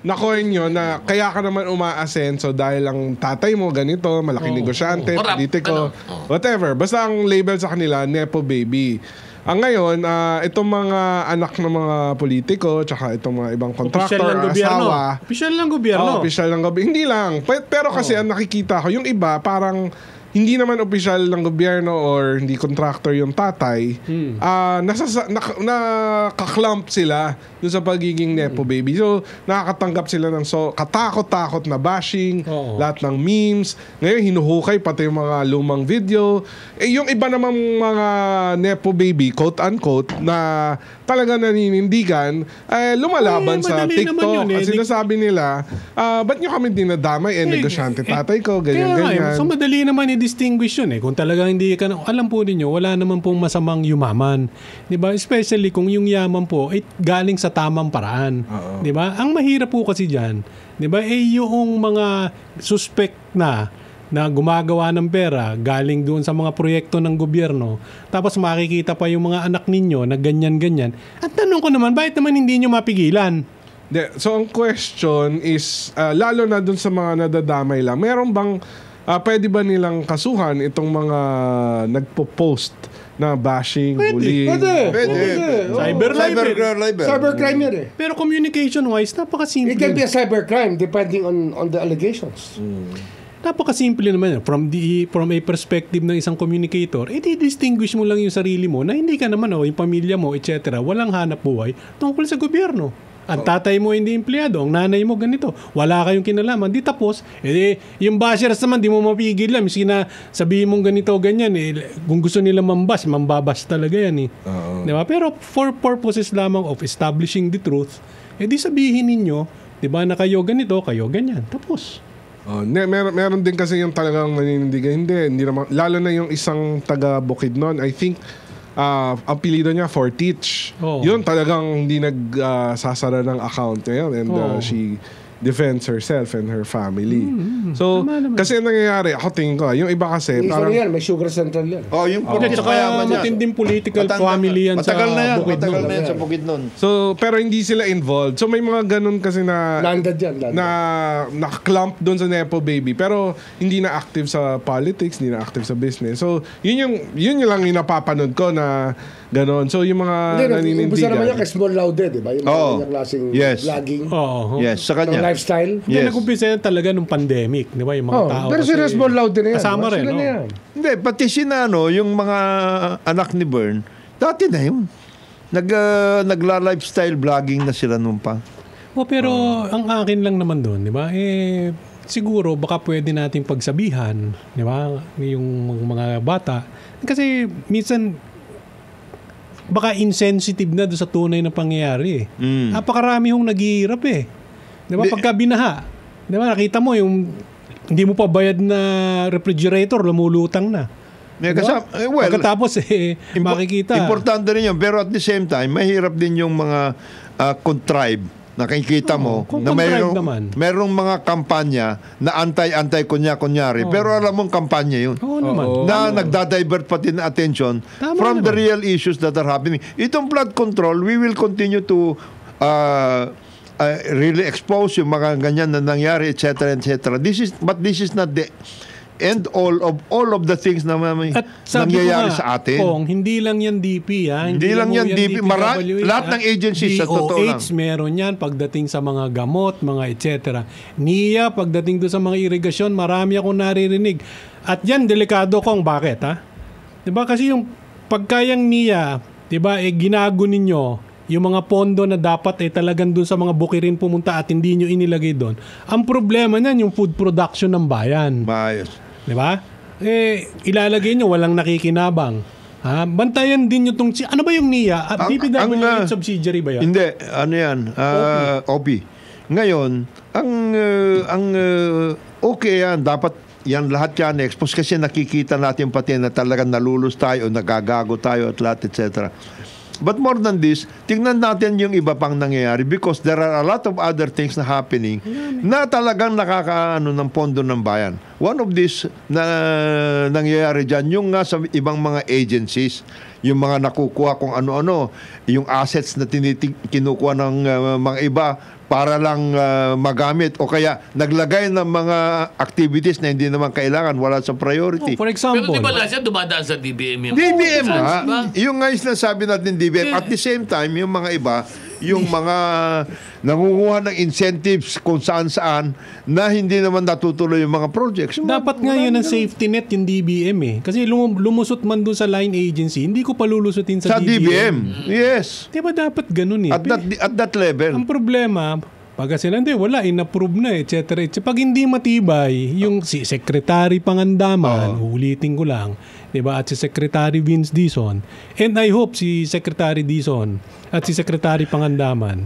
Na-coin yun na kaya ka naman umaasenso dahil ang tatay mo ganito, malaking negosyante, politiko, whatever. Basta ang label sa kanila, Nepo baby. Ang ngayon, itong mga anak ng mga politiko, tsaka itong mga ibang contractor, asawa. Opisyal ng gobyerno. Opisyal ng gobyerno. Hindi lang. Pero kasi ang nakikita ko, yung iba parang hindi naman opisyal ng gobyerno or hindi contractor yung tatay, nakaklamp sila dun sa pagiging Nepo baby. So, nakakatanggap sila ng katakot-takot na bashing, lahat ng memes. Ngayon, hinuhukay pati yung mga lumang video. Yung iba namang mga Nepo baby, quote-unquote, na talaga naninindigan, lumalaban sa TikTok. Kasi sinasabi nila, ba't nyo kami dinadamay? Negosyante tatay ko, ganyan-ganyan. So, madali naman distinguish yun eh. Kung talagang hindi ka, alam po ninyo, wala naman pong masamang yumaman. 'Di ba? Especially kung yung yaman po ay galing sa tamang paraan. 'Di ba? Ang mahirap po kasi diyan, 'di ba? Yung mga suspect na gumagawa ng pera galing doon sa mga proyekto ng gobyerno, tapos makikita pa yung mga anak ninyo na ganyan-ganyan. At tanong ko naman, bakit naman hindi nyo mapigilan? So, ang question is, lalo na doon sa mga nadadamay lang, meron bang pwede ba nilang kasuhan itong mga nagpo-post na bashing, bullying? Pwede. Cybercrime yun eh. Pero communication-wise, napakasimple. It can be a cybercrime depending on the allegations. Napakasimple naman yan. From a perspective ng isang communicator, i-distinguish mo lang yung sarili mo na hindi ka naman, yung pamilya mo, etc. Walang hanap buhay tungkol sa gobyerno. Ang tatay mo hindi empleyado, ang nanay mo ganito. Wala kayong kinalaman. Di tapos, yung bashers naman, di mo mapigil lang. Miski na sabihin mong ganito, ganyan. Kung gusto nila mambabas talaga yan. Diba? Pero for purposes lamang of establishing the truth, di sabihin ninyo, diba, na kayo ganito, kayo ganyan. Tapos. Meron din kasi yung talagang naninindigan. Hindi naman, lalo na yung isang taga Bukidnon, I think, ang pilido niya Fortich. Yun talagang hindi nagsasara ng account ngayon and she defends herself and her family. So, kasi nangyayari, ako tingin ko, yung iba kasi parang yan, may sugar central yan. Yung Fortich kaya matinding political family yan sa Bukidnon. Matagal na yan sa Bukidnon. So, pero hindi sila involved. So, may mga ganun kasi na landed yan. Na naka-clump doon sa Nepo baby. Pero hindi na active sa politics, hindi na active sa business. So, yun yung lang yung napapanood ko na ganon. So, yung mga naninindigan. Umpisa naman yan kay Small Laude, di ba? Yung mga klaseng vlogging. Yes, sa kanya. lifestyle. Hindi, nag-umpisa yan talaga nung pandemic, di ba? Yung mga tao pero si Resmond Loud din yan. kasama rin, Sila no? na yan. Hindi, pati yung mga anak ni Bern, dati na yun. Nagla-lifestyle vlogging na sila nung pa. Pero ang akin lang naman doon, di ba? Siguro baka pwede nating pagsabihan, di ba? Yung mga bata. Kasi minsan baka insensitive na doon sa tunay na pangyayari. Napakarami hong naghihirap Di ba? Pagka binaha, di ba? Nakita mo yung hindi mo pa bayad na refrigerator, lumulutang na. Diba? Pagkatapos makikita. Importante rin yun. Pero at the same time, mahirap din yung mga contrive. Nakikita mo na mayroong mga kampanya na antay-antay kunyari. Pero alam mong kampanya yun. Na nagda-divert pati na attention from the real issues that are happening. Itong flood control, we will continue to really expose yung mga ganyan na nangyari, etc. But this is not the end all of the things na nangyayari sa atin. Hindi lang yan DP, ha? Hindi lang yan DP. Lahat ng agencies sa totoo lang. DOH meron yan pagdating sa mga gamot, mga etc. NIA, pagdating doon sa mga irigasyon, marami akong naririnig. At yan, delikado kong bakit, ha? Diba? Kasi yung pagkayang NIA, diba, ginago ninyo yung mga pondo na dapat talagang doon sa mga bukirin pumunta at hindi nyo inilagay doon. Ang problema niyan, yung food production ng bayan. Maayos. Di ba? Ilalagay nyo, walang nakikinabang. Bantayan din nyo ano ba yung NIA? DPWH subsidiary ba yan? Hindi. Ano yan? OP. Ngayon, ang okay yan. Dapat yan lahat yan expose kasi nakikita natin pati na talagang nalulus tayo, nagagago tayo at lahat, etc. But more than this, tingnan natin yung iba pang nangyayari because there are a lot of other things na happening na talagang nakakaano ng pondo ng bayan. One of these na nangyayari dyan, yung nga sa ibang mga agencies, yung mga nakukuha kung ano-ano, yung assets na kinukuha ng mga iba para lang magamit o kaya naglagay ng mga activities na hindi naman kailangan, wala sa priority. For example, pero di ba lahat siya dumadaan sa DBM? DBM nga. Yung nga yung sinasabi natin DBM. At the same time, yung mga iba, yung mga nangunguha ng incentives kung saan-saan na hindi naman natutuloy yung mga projects. Dapat nga yun ang safety net yung DBM Kasi lumusot man doon sa line agency, hindi ko pa lulusutin sa DBM. Yes. Di ba dapat ganun At that level. Ang problema, pag sila wala, in-approve na, etc. Pag hindi matibay, yung si Secretary Pangandaman, ulitin ko lang, diba? At si Secretary Vince Dizon, and I hope si Secretary Dizon at si Secretary Pangandaman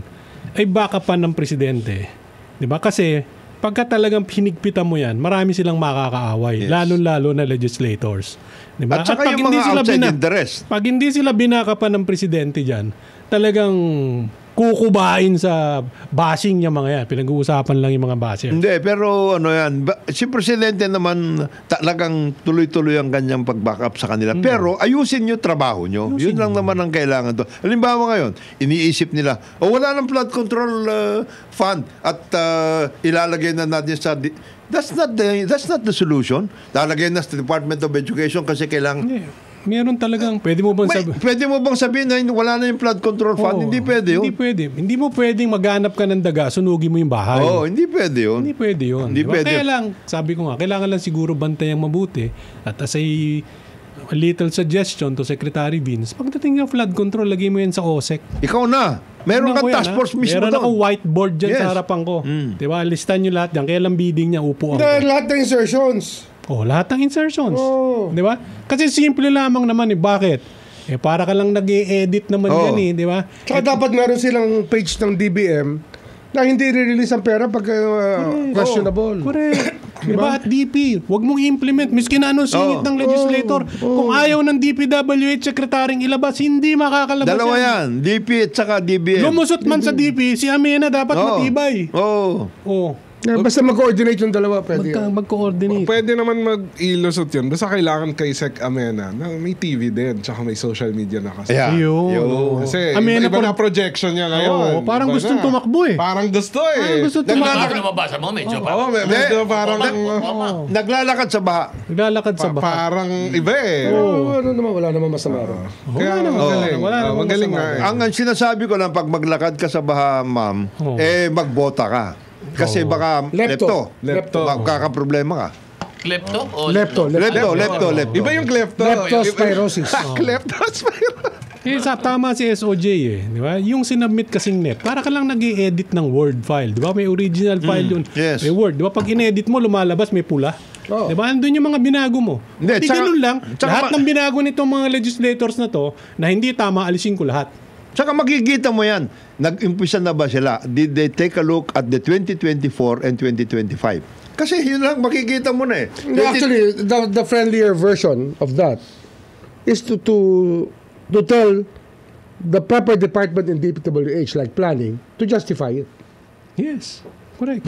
ay backupan ng presidente. Diba? Kasi pagka talagang hinigpitan mo yan, marami silang makakaaway, lalo-lalo na legislators. Diba? At saka yung mga outside interest. Pag hindi sila binakapan ng presidente dyan, talagang kukubain sa bashing yung mga yan. Pinag-uusapan lang yung mga basher. Hindi, pero ano yan, si Presidente naman talagang tuloy-tuloy ang kanyang pag-backup sa kanila. Pero ayusin nyo trabaho nyo. Yun lang naman ang kailangan to. Halimbawa ngayon, iniisip nila, wala ng flood control fund at ilalagay na natin sa... That's not the solution. Lalagay na sa Department of Education kasi kailangan... Meron talagang, pwede mo bang sabihin na wala na yung flood control fund? Hindi pwede yun. Hindi pwede. Hindi mo pwedeng maghanap ka ng daga, sunugin mo yung bahay. Hindi pwede yun. Hindi pwede yun. Hindi pwede. Kaya lang, sabi ko nga, kailangan lang siguro bantayang mabuti. At as a little suggestion to Secretary Vince, pagdating ng flood control, lagay mo yan sa OSEC. Ikaw na. Meron kang task force mismo doon. Meron ako whiteboard dyan sa harapan ko. Diba? Listan nyo lahat yan. Kaya lang bidding niya, upo ako. Lahat ng insertions. Lahat ng insertions. Di ba? Kasi simple lamang naman Bakit? Para ka lang nag-i-edit naman yan di ba? Tsaka dapat meron silang page ng DBM na hindi re-release ang pera pag questionable. Correct. Di ba? At DP, huwag mong implement. Miski na singit ng legislator. Kung ayaw ng DPWH sekretaryong ilabas, hindi makakalabas Dalawa yan. DP at saka DBM. Lumusot man sa DP, si Amena dapat matibay. Basta mag-coordinate yung dalawa, pwede. Mag-coordinate. Pwede naman mag-ilusot yun. Basta kailangan kay Sec Amena na may TV din, tsaka may social media na kasi. Kasi Amena iba na projection niya ngayon. Parang gustong tumakbo Parang gusto Parang nababasa mo, medyo medyo parang naglalakad sa baha. Parang iba Wala naman masama. Kaya magaling nga. Ang sinasabi ko lang, pag maglakad ka sa baha, ma'am, magbota ka. Kasi baka lepto. Lepto. Kakaproblema ka. Klepto? O Lepto. Iba yung klepto. Leptospirosis. Kleptospirosis. Tama si SOJ di ba? Yung sinubmit kasing NEP, para ka lang nag-i-edit ng Word file, di ba? May original file yun. Yes. May Word, di ba? Pag in-edit mo, lumalabas, may pula. Oh. Di ba? Andun yung mga binago mo. Hindi, Hindi ganun lang. Lahat ng binago nitong mga legislators na to, na hindi tama, alisin ko lahat. Tsaka makikita mo yan. Nag-umpisa na ba sila? Did they take a look at the 2024 and 2025? Kasi yun lang, makikita mo na eh. Actually, the friendlier version of that is to tell the proper department in DPWH, like planning, to justify it. Yes, correct.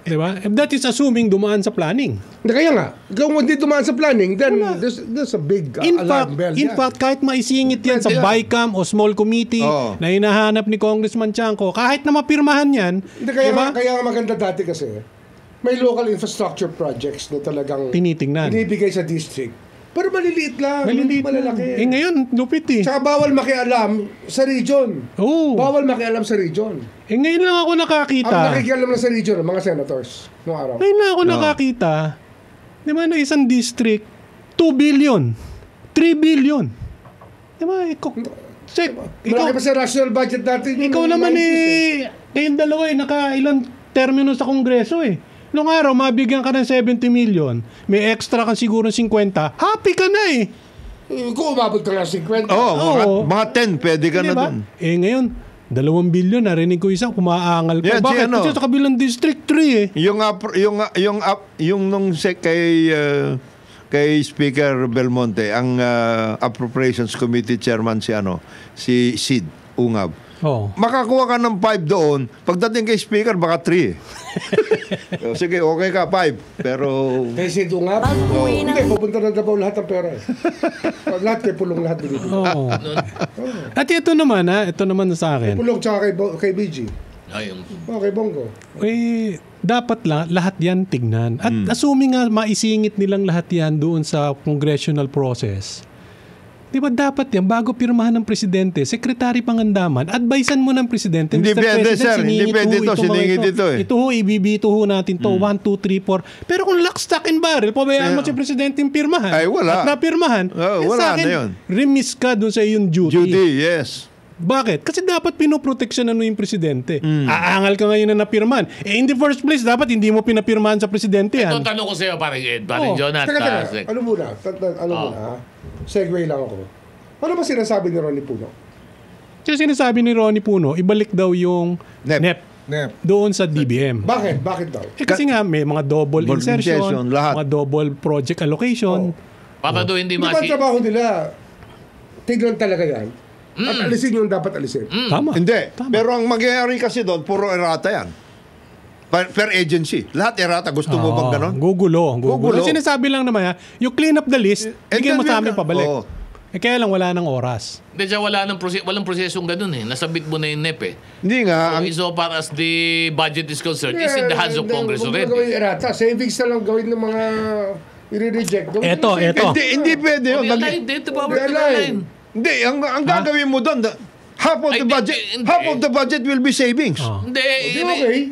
Diba? That is assuming dumaan sa planning. Kaya nga, kung hindi dumaan sa planning, then there's a big alarm bell. In fact, kahit maisingit yan sa BICAM o small committee na hinahanap ni Congressman Chanco, kahit na mapirmahan yan, kaya nga maganda dati kasi, may local infrastructure projects na talagang tinitingnan. Binibigay sa district. Pero maliliit lang, hindi malalaki. Ngayon, lupit eh. Tsaka bawal makialam sa region. Oo. Bawal makialam sa region. Ngayon lang ako nakakita. Ang nakikialam na sa region, mga senators, noong araw. Ngayon lang ako nakakita, di ba, na isang district, 2 billion, 3 billion. Di ba, Malaki pa sa national budget natin. Ikaw naman kayong dalawa nakailang termino sa Kongreso eh. Noong araw, mabigyan ka ng 70 million, may extra ka siguro 50, happy ka na eh. Kung umabot ka ng 50. Mga 10, pwede ka na dun. Ngayon, 2 billion, narinig ko isa, kumaangal ko. Bakit? Kasi sa kabilang district 3 eh. Yung nung kay Speaker Belmonte, ang Appropriations Committee Chairman si Sid Ungab. Makakuha ka ng 5 doon, pagdating kay Speaker, baka 3 Sige, okay ka, 5. Pero... Kay Sid Ungab? Hindi, pupunta na daw lahat ng pera. Lahat kay Pulong lahat. At ito naman sa akin. Pulong tsaka kay BG. Kay Bongo. Dapat lahat yan tignan. At assuming nga maisingit nilang lahat yan doon sa congressional process, di ba dapat yan, bago pirmahan ng presidente, Secretary Pangandaman, advisean mo ng presidente, hindi Mr. President, sir, hindi pwede ito, siningit ito eh. Ito ibibito natin to, 1, 2, 3, 4. Pero kung lock, stock, and barrel, pabayaan mo si presidente yung pirmahan. Ay, wala. At napirmahan, wala sa akin, na yun. remiss ka doon sa iyong duty. Duty, yes. Bakit? Kasi dapat pinoproteksyonan mo yung presidente. Aangal ka ngayon na napirman. In the first place, dapat hindi mo pinapirmahan sa presidente yan. Ito tanong ko sa iyo, parang Ed, parang Jonathan. Teka. Ano muna? Segue lang ako. Ano ba sinasabi ni Ronnie Puno? Sinasabi ni Ronnie Puno, ibalik daw yung NEP. Doon sa DBM. Bakit? Bakit daw? Kasi nga may mga double insertion, mga double project allocation. Para doon hindi ba trabaho nila? Tignan talaga yan. At alisin yung dapat alisin. Tama. Hindi. Pero ang mangyayari kasi doon, puro errata yan. Per agency. Lahat errata. Gusto mo bang ganon? Gugulo. Sinasabi lang naman, you clean up the list, bigyan mo sa amin pabalik. Kaya lang wala ng oras. Hindi siya walang prosesong ganun eh. Nasabit mo na yung NEP eh. Hindi nga. So far as the budget is concerned, it's in the hands of Congress already. Gawin errata. Savings na lang gawin ng mga i-reject. Eto. Hindi pwede yun. Hindi, ang gagawin mo doon, half of the budget will be savings. Hindi, okay.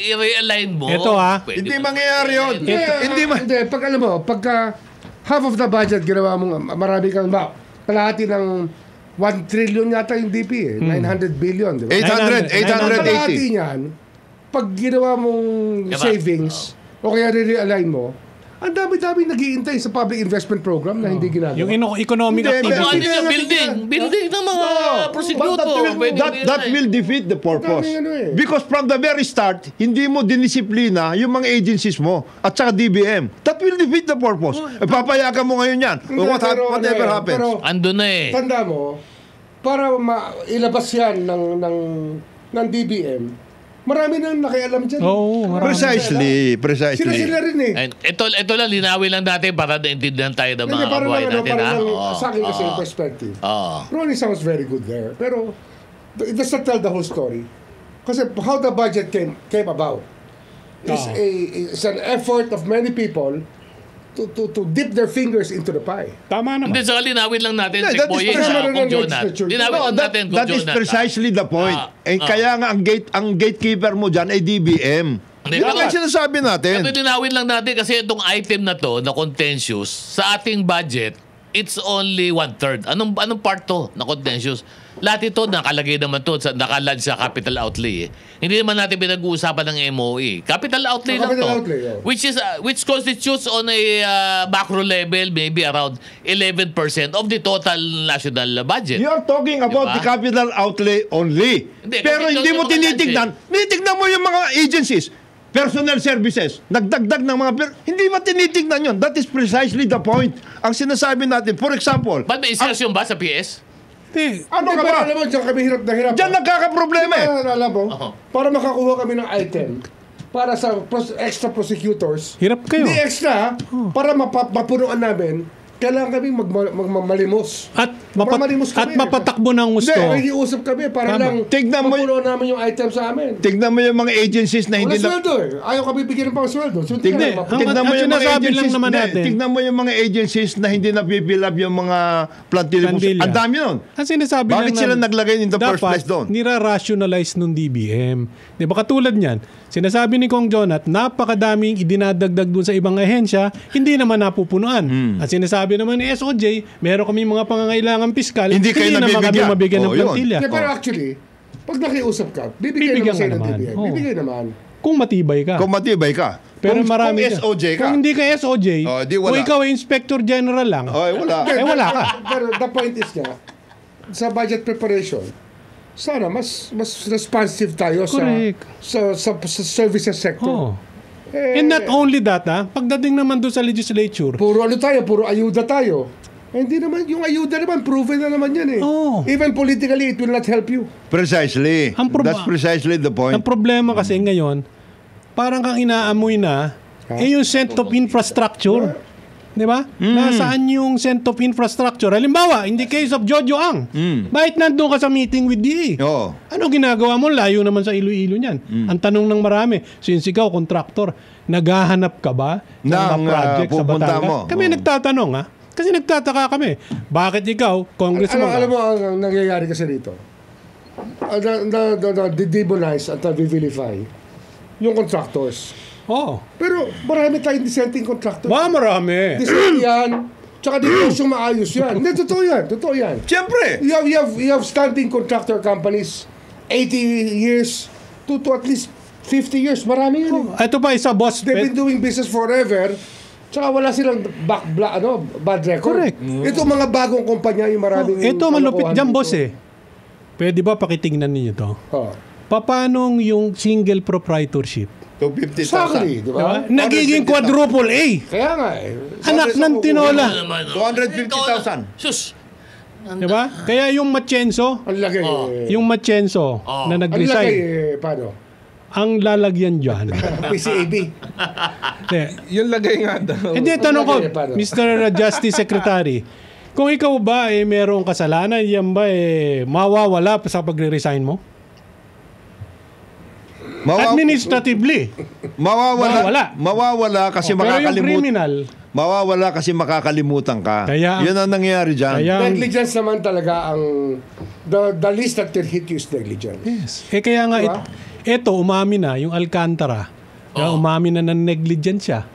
I-realign mo. Ito hindi mangyayari yun. Hindi, pag alam mo, pagka half of the budget ginawa mo, marami kang kalahati ng 1 trillion yata yung DP eh. 900 billion, di ba? 880. Kalahati niyan, pag ginawa mong savings, o kaya re-realign mo, ang dami-dami nag-iintay sa public investment program na hindi ginagawa. Yung economic activity. Building ng mga prosecuto. That will defeat the purpose. Because from the very start, hindi mo dinisiplina yung mga agencies mo at saka DBM. That will defeat the purpose. Papayagan mo ngayon yan. Whatever happens. Andun na eh. Tanda mo, para ilabas yan ng DBM, marami nang nakialam dyan. Precisely. Sila rin eh. Ito lang, linawin lang natin para naintindihan tayo ng mga kabuhay natin. Sa akin kasi yung perspective. Ronnie sounds very good there. Pero, it does not tell the whole story. Kasi how the budget came about is an effort of many people to dip their fingers into the pie. Tama naman. Hindi, saka linawin lang natin, Yeah, Sec that is Boying, present- Kung Jonat. Linawin lang natin, Kung That is Jonat. precisely the point. Kaya nga ang gatekeeper mo dyan ay DBM. Hindi, Yan ang pero- sinasabi natin. Pero linawin lang natin kasi itong item na to, na contentious, sa ating budget, it's only 1/3. Anong part to na contentious? Lahat ito, nakalagay naman to, nakalad sa capital outlay. Hindi naman natin pinag-uusapan ng MOE. Capital outlay lang Capital to. outlay, yeah. Which constitutes on a macro level, maybe around 11% of the total national budget. You are talking about Diba? the capital outlay only. Hindi, Pero kasi hindi ikaw mo yung tinitignan mo yung mga agencies, personal services, nagdagdag ng mga hindi mo tinitignan yun. That is precisely the point. Ang sinasabi natin, for example, Ba't may insertion ba sa PS? Hindi. ano ka Hindi, ba? alam mo, diyan kami hirap na hirap. Diyan nagkakaproblema eh. Alam mo, Oo. para makakuha kami ng item, para sa extra prosecutors, Hirap kayo. hindi extra, para mapunuan namin, kailangan kami malimos. At, Mamalimos kami. mapatakbo ng gusto. Hindi, nakikiusap kami para Tama. lang Tignan mo- mapunuan namin yung item sa amin. Tignan mo yung mga agencies na Wala hindi na... sweldo eh. Ayaw kami bigyan ng pang sweldo. So, Tignan, Ang- tignan mo ang yung mga sinasabi lang agencies, naman hindi, natin- tignan mo yung mga agencies na hindi napipilap yung mga plantilla. Plantilla. Ang dami nun. Ang sinasabi Bakit lang sila namin, naglagay in the first dapat place doon? nira-rationalize nung DBM. Di ba katulad niyan, sinasabi ni Kong Jonat, napakadaming idinadagdag dun sa ibang ahensya, hindi naman napupunuan. At sinasabi naman ni SOJ, meron kami mga pangangailangan piskal, Hindi kayo naman kami nabibigyan. mabigyan ng Oh, yun. plantilla. Yeah, pero actually, pag nakiusap ka, bibigyan Bibigyan naman sa'yo ka ng naman. DBM. Oo. Bibigyan naman. Kung matibay ka. Kung matibay ka. Pero kung, marami kung ka. SOJ ka. Kung hindi ka SOJ, Oh, di wala. kung ikaw ay Inspector General lang, Ay, wala. wala ka. Pero the point is nga, sa budget preparation, sana mas responsive tayo Correct. sa services sector. Oh. Eh, And not only that, pagdating naman doon sa legislature, puro ano tayo, puro ayuda tayo. Eh, hindi naman, yung ayuda naman, proven na naman yan eh. Oo. Even politically, it will not help you. Precisely. Ang That's precisely the point. ang problema kasi ngayon, parang kang inaamoy na, yung sense of infrastructure. Di ba? Nasaan yung sense of infrastructure? Halimbawa, in the case of Jojo Ang, bakit nandun ka sa meeting with DA? Oo. Ano ginagawa mo? Layo naman sa Iloilo niyan. Ang tanong ng marami, since ikaw, contractor, naghahanap ka ba ng mga Ng, project sa pupunta Batangas? mo. Kami Oo. nagtatanong, Kasi nagtataka kami. Bakit ikaw, congressman Alam ka? mo, ang nangyayari kasi dito, na-demonize at na-vilify yung contractors. Oo. Pero marami tayong dissenting contractors. Marami. Dissent yan, tsaka yung maayos yan. Hindi, totoo yan, totoo yan. Siyempre. You have standing contractor companies, 80 years to at least 50 years. Marami yan. eh. Ito pa isa, boss. They've been doing business forever, tsaka wala silang bad record. Correct. Ito mga bagong kumpanya yung maraming... Ito malupit kalokohan dyan, dito. boss Pwede ba pakitingnan ninyo to? Oh. Paano yung single proprietorship? To 50,000. Exactly, di ba? Diba? Nagiging quadruple A. Kaya nga eh. Anak ng tinola. Naman, 250,000. Sus! Diba? Kaya yung Machenso, Ang lagay eh. yung Machenso na Ang lagay nag-resign, paano? ang lalagyan dyan. PCAB. Hindi. Yung lagay nga daw. Hindi, tanong ko, Lagay, paano? Mr. Justice Secretary, kung ikaw ba mayroong kasalanan, yan ba mawawala sa pagre-resign mo? Administratively. Mawawala kasi Pero yung makakalimutan. criminal, Mawawala kasi makakalimutan ka. Kaya- Yun ang nangyayari dyan. kaya... Negligence naman talaga ang... The least that can hit you is negligence. Yes. Kaya nga, Diba? ito, umamin na, yung Alcantara, umamin na ng negligent siya.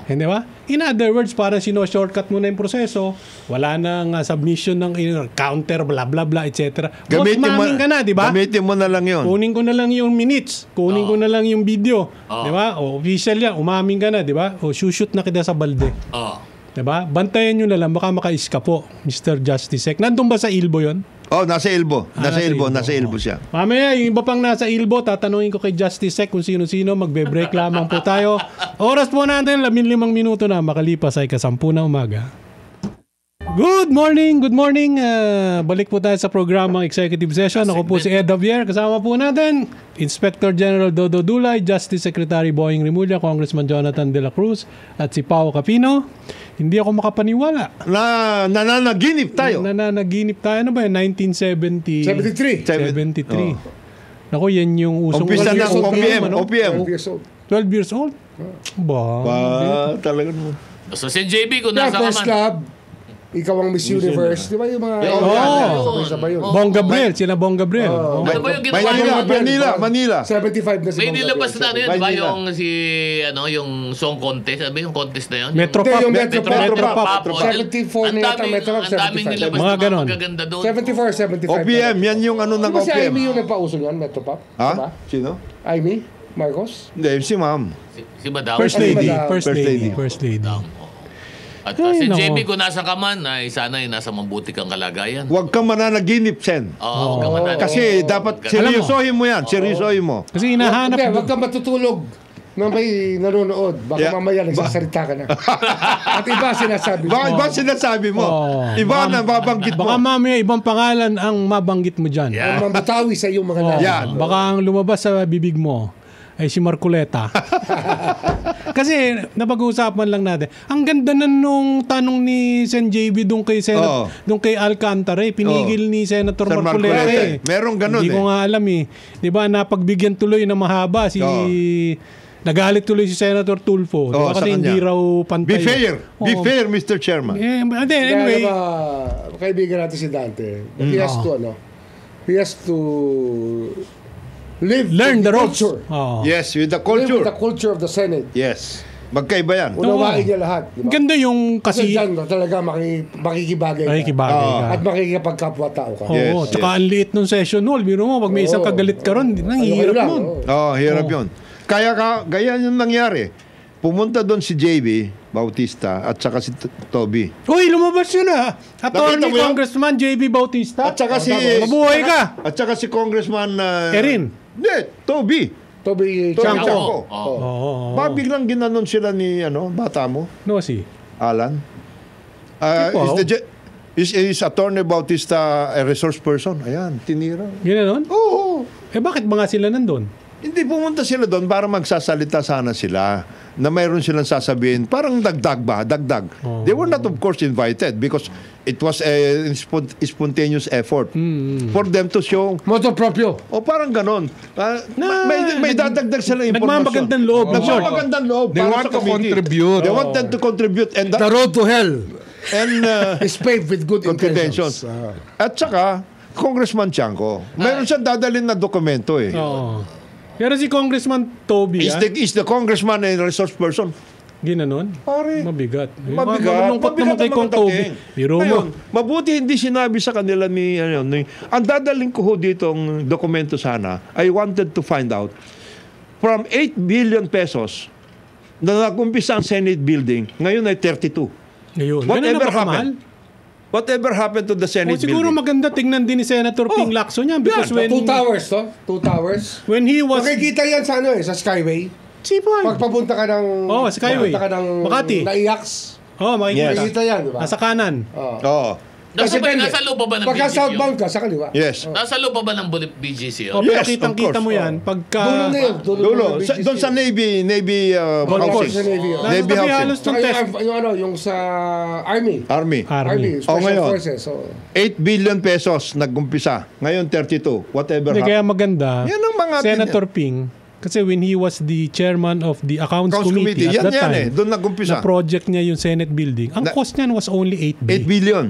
Hindi ba? In other words, parang sino-shortcut mo na yung proseso, wala nang submission ng counter, blah, blah, blah, etc. Umamin ka na, di ba? Gamitin mo na lang yun. Kunin ko na lang yung minutes, kunin ko na lang yung video, di ba? O official yan, umamin ka na, di ba? O shoot na kita sa balde. Di ba? Bantayan nyo na lang, baka maka-iska po, Mr. Justice Sec. Nandun ba sa Ilbo yon? Oh, nasa Ilbo. Nasa Ilbo. Nasa Oo. Ilbo siya. Mamaya, yung iba pang nasa Ilbo, tatanungin ko kay Justice Sec kung sino-sino, magbe-break lamang po tayo. Oras po natin, 15 minuto na, makalipas ay 10 na umaga. Good morning, good morning. Balik po tayo sa programang Executive Session. Ako po si Ed Javier. Kasama po natin, Inspector General Dodo Dulay, Justice Secretary Boying Rimulya, Congressman Jonathan De La Cruz, at si Pao Capino. Hindi ako makapaniwala. Nananaginip tayo. Nananaginip tayo. Ano ba yun? 1970... 73. 73. Naku, yan yung usong... Umpisa ng years old OPM. ano? OPM. 12 years old. 12 years old? Ba? Talaga mo. So si JB kung Kaya nasa first kaman. club, ikaw ang Miss Universe. Di ba yung mga... sabay-sabay yun. Bong Gabriel, sila Bong Gabriel. Oh. Ano ba yung ginawa Manila. 75 na si May Bong nilabas Gabriel. na ano yun, di ba? Manila. Yung si, yung song contest. Ano ba yung contest na yun? Metropop. Yung Metropop. Metropop. 74 na yata, Metropop, Ang daming 75. nilabas Mga na ganon. magaganda doon. 74, 75. OPM, yan yung ano ng Di ba si OPM. Amy yung nagpauso yun, Metropop? Ha? Diba? Sino? Amy? Marcos? Hindi, si ma'am. Si Madam. First lady. Madam. First lady. First lady. At Ay, si nako. JB kung nasa kaman, ay sana ay nasa mabuti kang kalagayan. Huwag kang mananaginip, Sen. Oo, huwag ka mananaginip. Kasi dapat Alam mo. seryosohin mo yan. Seryosohin mo. Kasi hinahanap. Hindi, wag kang matutulog na may nanonood. Baka Yeah. mamaya nagsasalita ka na. At iba sinasabi mo. Bakit ba sinasabi mo? Oh. Iba na babanggit mo. Baka mamaya ibang pangalan ang mabanggit mo dyan. Yeah. Ang mabutawi sa iyong mga Oh, lahat. Yan. baka ang lumabas sa bibig mo ay si Marcoleta. Kasi napag-uusapan lang natin. Ang ganda na nung tanong ni Sen JB doon kay doon kay Alcantara, pinigil ni Senator Sir Marcoleta. Marcoleta. Merong ganun Hindi ko nga alam eh. 'Di ba napagbigyan tuloy na mahaba si nagalit tuloy si Senator Tulfo. Diba? Sa Kasi hindi kanya. raw pantay. Be fair. Be Oo. fair, Mr. Chairman. Anyway, Kaibigan natin si Dante. He has to, he has to learn the ropes. culture. Oo. Yes, with the Live culture. with the culture of the Senate. Yes. Magkaiba yan. Unawain niya lahat. Di ba? Ganda yung Kasi kasi dyan talaga makikibagay ka. nakikibagay ka. At makikipagkapwa-tao ka. Yes. Oo, tsaka ang liit nung session hall. Biro mo, pag may isang kagalit ka ron, nanghihirap lang, nun. oo. Hirap yun. Kaya gaya yung nangyari. Pumunta doon si JB Bautista at saka si Toby. Uy, lumabas yun ah. Attorney Nakita mo yun? Congressman JB Bautista. At saka si... Mabuhay ka. At saka si Congressman... Erin. Hindi, Toby. Toby Chanco. Chanco. Oo. Oo. Biglang ginanon sila ni bata mo, No, si. Alan. Wow. Is Attorney Bautista a resource person? Ayan, tinira. Gano'n? Oo. Eh bakit ba nga sila nandun? Hindi, pumunta sila doon para magsasalita sana sila na mayroon silang sasabihin. Parang dagdag ba? Dagdag. They were not, of course, invited because it was a spontaneous effort for them to show. Moto proprio. O parang ganon. May dadagdag sila impormasyon. Nagmamagandang loob. Nagmamagandang loob. They para want sa to committee. contribute. They want them to contribute. And The road to hell and is paved with good intentions. intentions. At saka, Congressman Chanco, mayroon siyang dadalhin na dokumento eh. Oo. Pero si Congressman Toby, Is the congressman a resource person? ginanon? Pare, Mabigat. mabigat. Malungkot naman kay ang Kong mga Toby. dating. Biro Ngayon, mo. mabuti hindi sinabi sa kanila ni ang dadaling ko ho dito ang dokumento sana. I wanted to find out from 8 billion pesos na nag-umpisa ang Senate building, ngayon ay 32. Ngayon. Whatever Ganun na ba kamahal? happened? Whatever happened to the O Senate siguro building? maganda tingnan din ni Senator Ping Lacson yan because when 2 towers, to? 2 towers. when he was Makikita yan sa sa Skyway. Sipag. Pagpapunta ka ng... Oh, Skyway. Papunta ka ng... Makati. Naiaks. Oh, makikita. Makikita yan, di ba? Nasa kanan. Oo. Nasa loob pa ba ng Pagka BGC? southbound ka, sa kaliwa. Yes. Nasa loob pa ba ng BGC? Oh, Yes, pero kitang-kita of mo course. yan pagka Dulo na yun. Dulo. Doon sa Navy Golf housing. course. Navy Nasa tabi halos housing. ng test. Yung sa Army. Army. Army. Special ngayon. Forces. So, 8 billion pesos nag-umpisa. Ngayon 32. Whatever Hindi, happened. kaya maganda. Yan ang mga Senator Ping, kasi when he was the chairman of the Accounts Accounts Committee Committee. at that Yan time, Doon nag-umpisa. na project niya yung Senate building, ang cost niyan was only 8 8 billion.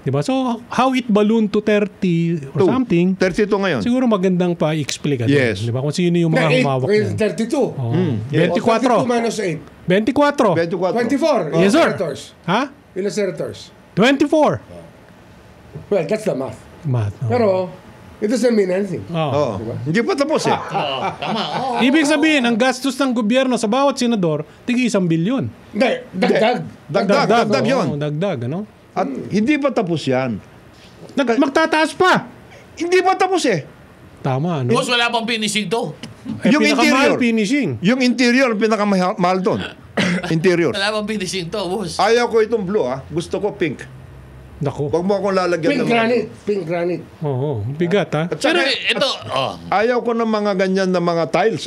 Diba? So, how it ballooned to 30 or something, 32 ngayon. siguro magandang pa-explain. Yes. Diba? Kung sino yung mga humawak niyan. 32. Oh. Yes. 24. 32 minus 8. 24. 24. 24. Yes, sir. Senators. Ha? Ilan senators? 24. Well, that's the math. Math. Oh. Pero, it doesn't mean anything. Oh. Hindi pa tapos eh. Oo, tama. Oo. Ibig sabihin, ang gastos ng gobyerno sa bawat senador, tigi 1 bilyon. Hindi, dagdag. Dagdag yun. Oo, dagdag, ano? At hindi pa tapos yan. Magtataas pa. Hindi pa tapos eh. Tama, ano? Boss, wala pang finishing to. Yung pinakamahal, interior. finishing. Yung interior, ang pinakamahal doon. Interior. Wala pang finishing to, boss. Ayaw ko itong blue Gusto ko pink. Nako. Huwag mo akong lalagyan Pink ng mga- granite. Pink granite. Oo, bigat ha. At Pero saka, ito, ayaw ko ng mga ganyan na mga tiles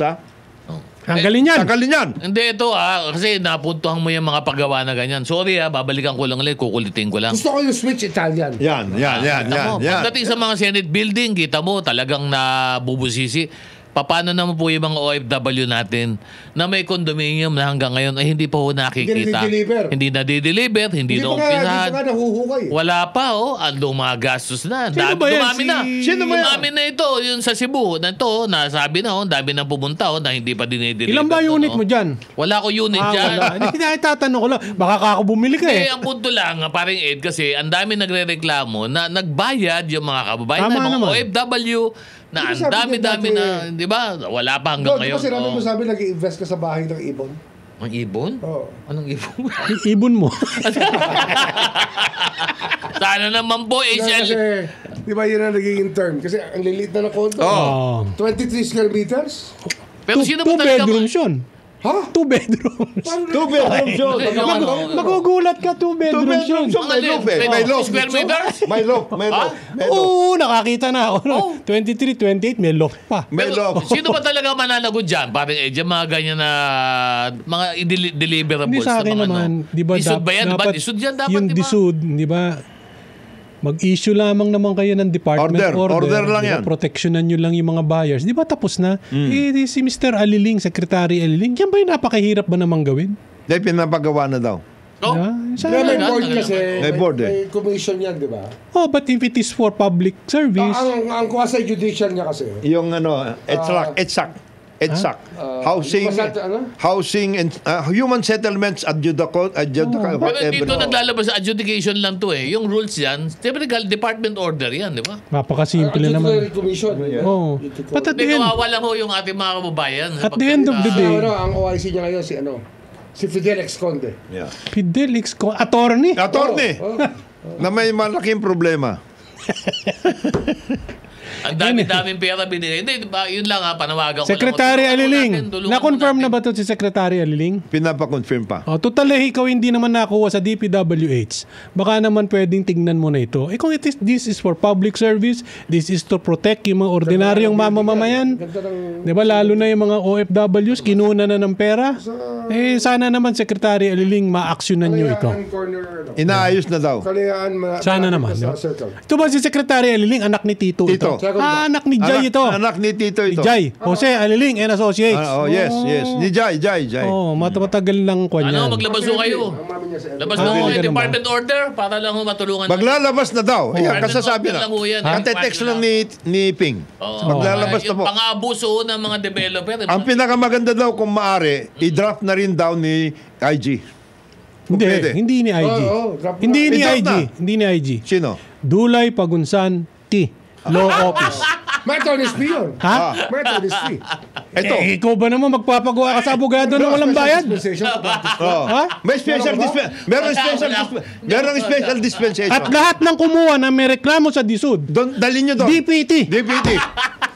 Tanggalin yan. Tanggalin yan. hindi ito kasi napuntuhan mo yung mga paggawa na ganyan. Sorry babalikan ko lang ulit, kukulitin ko lang. Gusto ko yung switch Italian. Yan. Pagdating sa mga Senate building, kita mo talagang nabubusisi. paano naman po yung mga OFW natin na may condominium na hanggang ngayon ay hindi pa ho nakikita. Hindi na-deliver, hindi na umpisahan. Hindi pa nga nahuhukay. Wala pa, mga gastos na. Sino ba yan? Dumami na. Sino ba yan? Dumami na ito, yung sa Cebu, na ito, nasabi na, dami na pumunta, na hindi pa dinideliver. Ilan ba unit mo dyan? Wala ko unit dyan. Wala. Hindi na itatanong ko lang. Baka kako bumili ka Eh, ang punto lang, parang Ed, kasi ang dami nagre-reklamo na nagbayad yung mga kababayan Tama na mga naman. OFW na ang Sabi dami-dami niya na, dati, di ba? Wala pa hanggang ngayon. Kasi namin mo sabi, nag-i-invest ka sa bahay ng ibon. Ang ibon? Oo. Anong ibon? Ibon mo. Sana naman po, Kasi, di ba yun ang nagiging term? Kasi ang liliit na ng condo. Oh. 23 square meters. Pero sino ba Two talaga? bedrooms yun. Ha? 2 bedrooms. 2 bedrooms yun. Magugulat ka, 2 bedrooms yun. May loft eh. May loft. Square meters? May loft. May loft. May loft. Oo, nakakita na ako. No? 23, 28, may loft pa. May Pero, loft. sino ba talaga mananagot dyan? Parang yung mga ganyan na mga deliverables. Hindi sa akin na mga naman, di ba? Disud ba yan? Diba? Disud yan dapat, yung di ba? disud, di ba? Mag-issue lamang naman kayo ng department Order lang di ba? yan. Protectionan nyo lang yung mga buyers. Di ba tapos na? Si Mr. Aliling, Secretary Aliling, yan ba yung napakahirap ba namang gawin? Dahil pinapagawa na daw. Oh. Sana. May Talaga, board talaga. kasi. May board eh. May commission yan, di ba? Oh, but if it is for public service, Ang quasi-judicial niya kasi. Yung EDSAC. Housing, housing and human settlements, Pero whatever. dito naglalabas sa adjudication lang to eh. Yung rules yan, typical department order yan, di ba? napakasimple naman. Commission. Oh. But at the Hindi end, kawawa lang ho yung ating mga kababayan. At the end of the day, Ang OIC niya ngayon si Fidel Exconde. Yeah. Fidelix, attorney. Attorney, Oh. na may malaking problema. Ang dami-daming pera binigay. Hindi, diba, yun lang panawagan ko Secretary lang. Aliling, Tulungan mo na-confirm natin. na ba ito si Secretary Aliling? Pinapa-confirm pa. Oh, total ikaw hindi naman nakuha sa DPWH. Baka naman pwedeng tingnan mo na ito. Kung this is for public service, this is to protect yung mga ordinaryong mamamayan. Di ba? Lalo na yung mga OFWs, kinuna na ng pera. Sana naman Secretary Aliling, ma-actionan nyo ito. Inaayos na daw. Sana naman. Di ba? Ito ba si Secretary Aliling, anak ni Tito? Tito. Ito? Anak ni Jay ito. Anak ni Tito Ni ito. Jay. Jose Aliling and Associates. Yes. Ni Jai. Oh, matagal lang ko niyan. Maglabas ho kayo. Labas na ho ganun yung ba? department order para lang ho matulungan. Maglalabas na daw. Ayan, Department kasasabi order na. lang ho yan. Kate-text lang ni Ping. Maglalabas na yung po. pang-abuso ho ng mga developer. Ang pinakamaganda daw kung maaari, i-draft na rin daw ni IG. Hindi, Pwede. hindi ni IG. drop na. Hindi ni I-drop IG. na. Hindi ni IG. Sino? Dulay Pagunsan T. Law Office. May attorney's fee yun. Ha? May attorney's fee. Ito. Ikaw ba naman magpapagawa ka sa abogado ng walang bayad? Oh. Ha? May special Merong special dispensation. At lahat ng kumuha na may reklamo sa DSUD, Dalhin nyo doon. DPT, DPT.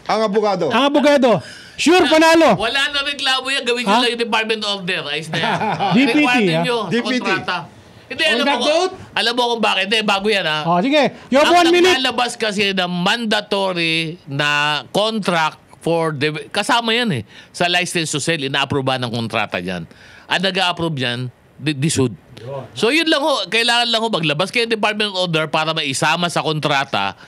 Ang abogado. ang abogado, sure panalo. Wala na reklamo yan. Gawin nyo lang yung department order. Ayos na yan. DPT, Requirement ha? nyo. DPT. Kontrata. Hindi, alam mo kung bakit. Hindi, bago yan ha. Oh, sige. You have 1 Ang minute. naglalabas kasi ng mandatory na contract for kasama yan eh. Sa license to sell, ina-approve ng kontrata dyan. Ang nag-a-approve yan, DSUD. So yun lang ho, kailangan lang ho maglabas kayo ng department order para maisama sa kontrata,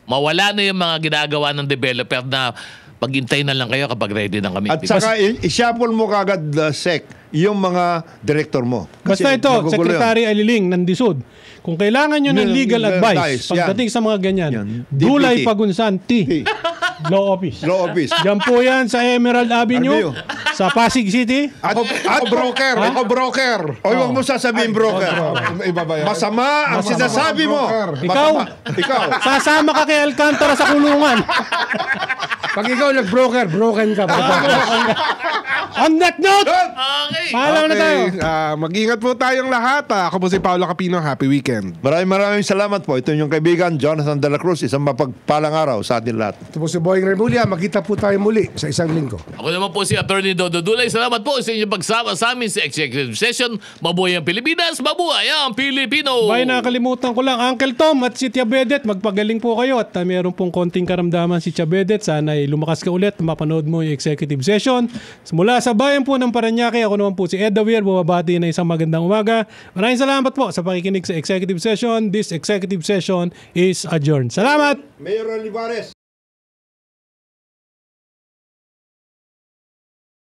mawala na yung mga ginagawa ng developer na paghintay na lang kayo kapag ready na kami. At saka i-shuffle mo kagad SEC yung mga director mo. Kasi Basta ito, nagugulo Secretary Aliling ng DSUD. Kung kailangan nyo ng legal advice pagdating sa mga ganyan, Yan. Dulay DPT. Pagunsan T. yun. Law Office. Law Office. Diyan po yan sa Emerald Avenue, sa Pasig City. Ako broker. Ako broker. Oy, wag mo sasabihin broker. Iba ba yan? Masama ang sinasabi mo. broker. Ikaw, Ikaw. sasama ka kay Alcantara sa kulungan. Pag ikaw nag-broker, broken ka. On that note, Okay. paalam na tayo. Mag-ingat po tayong lahat. Ako po si Paolo Capino. Happy weekend. Maraming salamat po. Ito yung kaibigan, Jonathan De La Cruz. Isang mapagpalang araw sa atin lahat. Ito po si Boying Remulla. Magkita po tayo muli sa isang linggo. Ako naman po si Attorney Dodo Dulay. Salamat po sa inyong pagsama sa amin sa Executive Session. Mabuhay ang Pilipinas, mabuhay ang Pilipino! Bay, nakalimutan ko lang. Uncle Tom at si Tia Bedet, magpagaling po kayo. At meron pong konting karamdaman si Tia Bedet. Sana ay lumakas ka ulit. Mapanood mo yung executive session. Mula sa bayan po ng Paranaque, ako naman po si Ed Davier. Bumabati na isang magandang umaga. Maraming salamat po sa pakikinig sa executive session. This executive session is adjourned. Salamat! Mayor Olivares.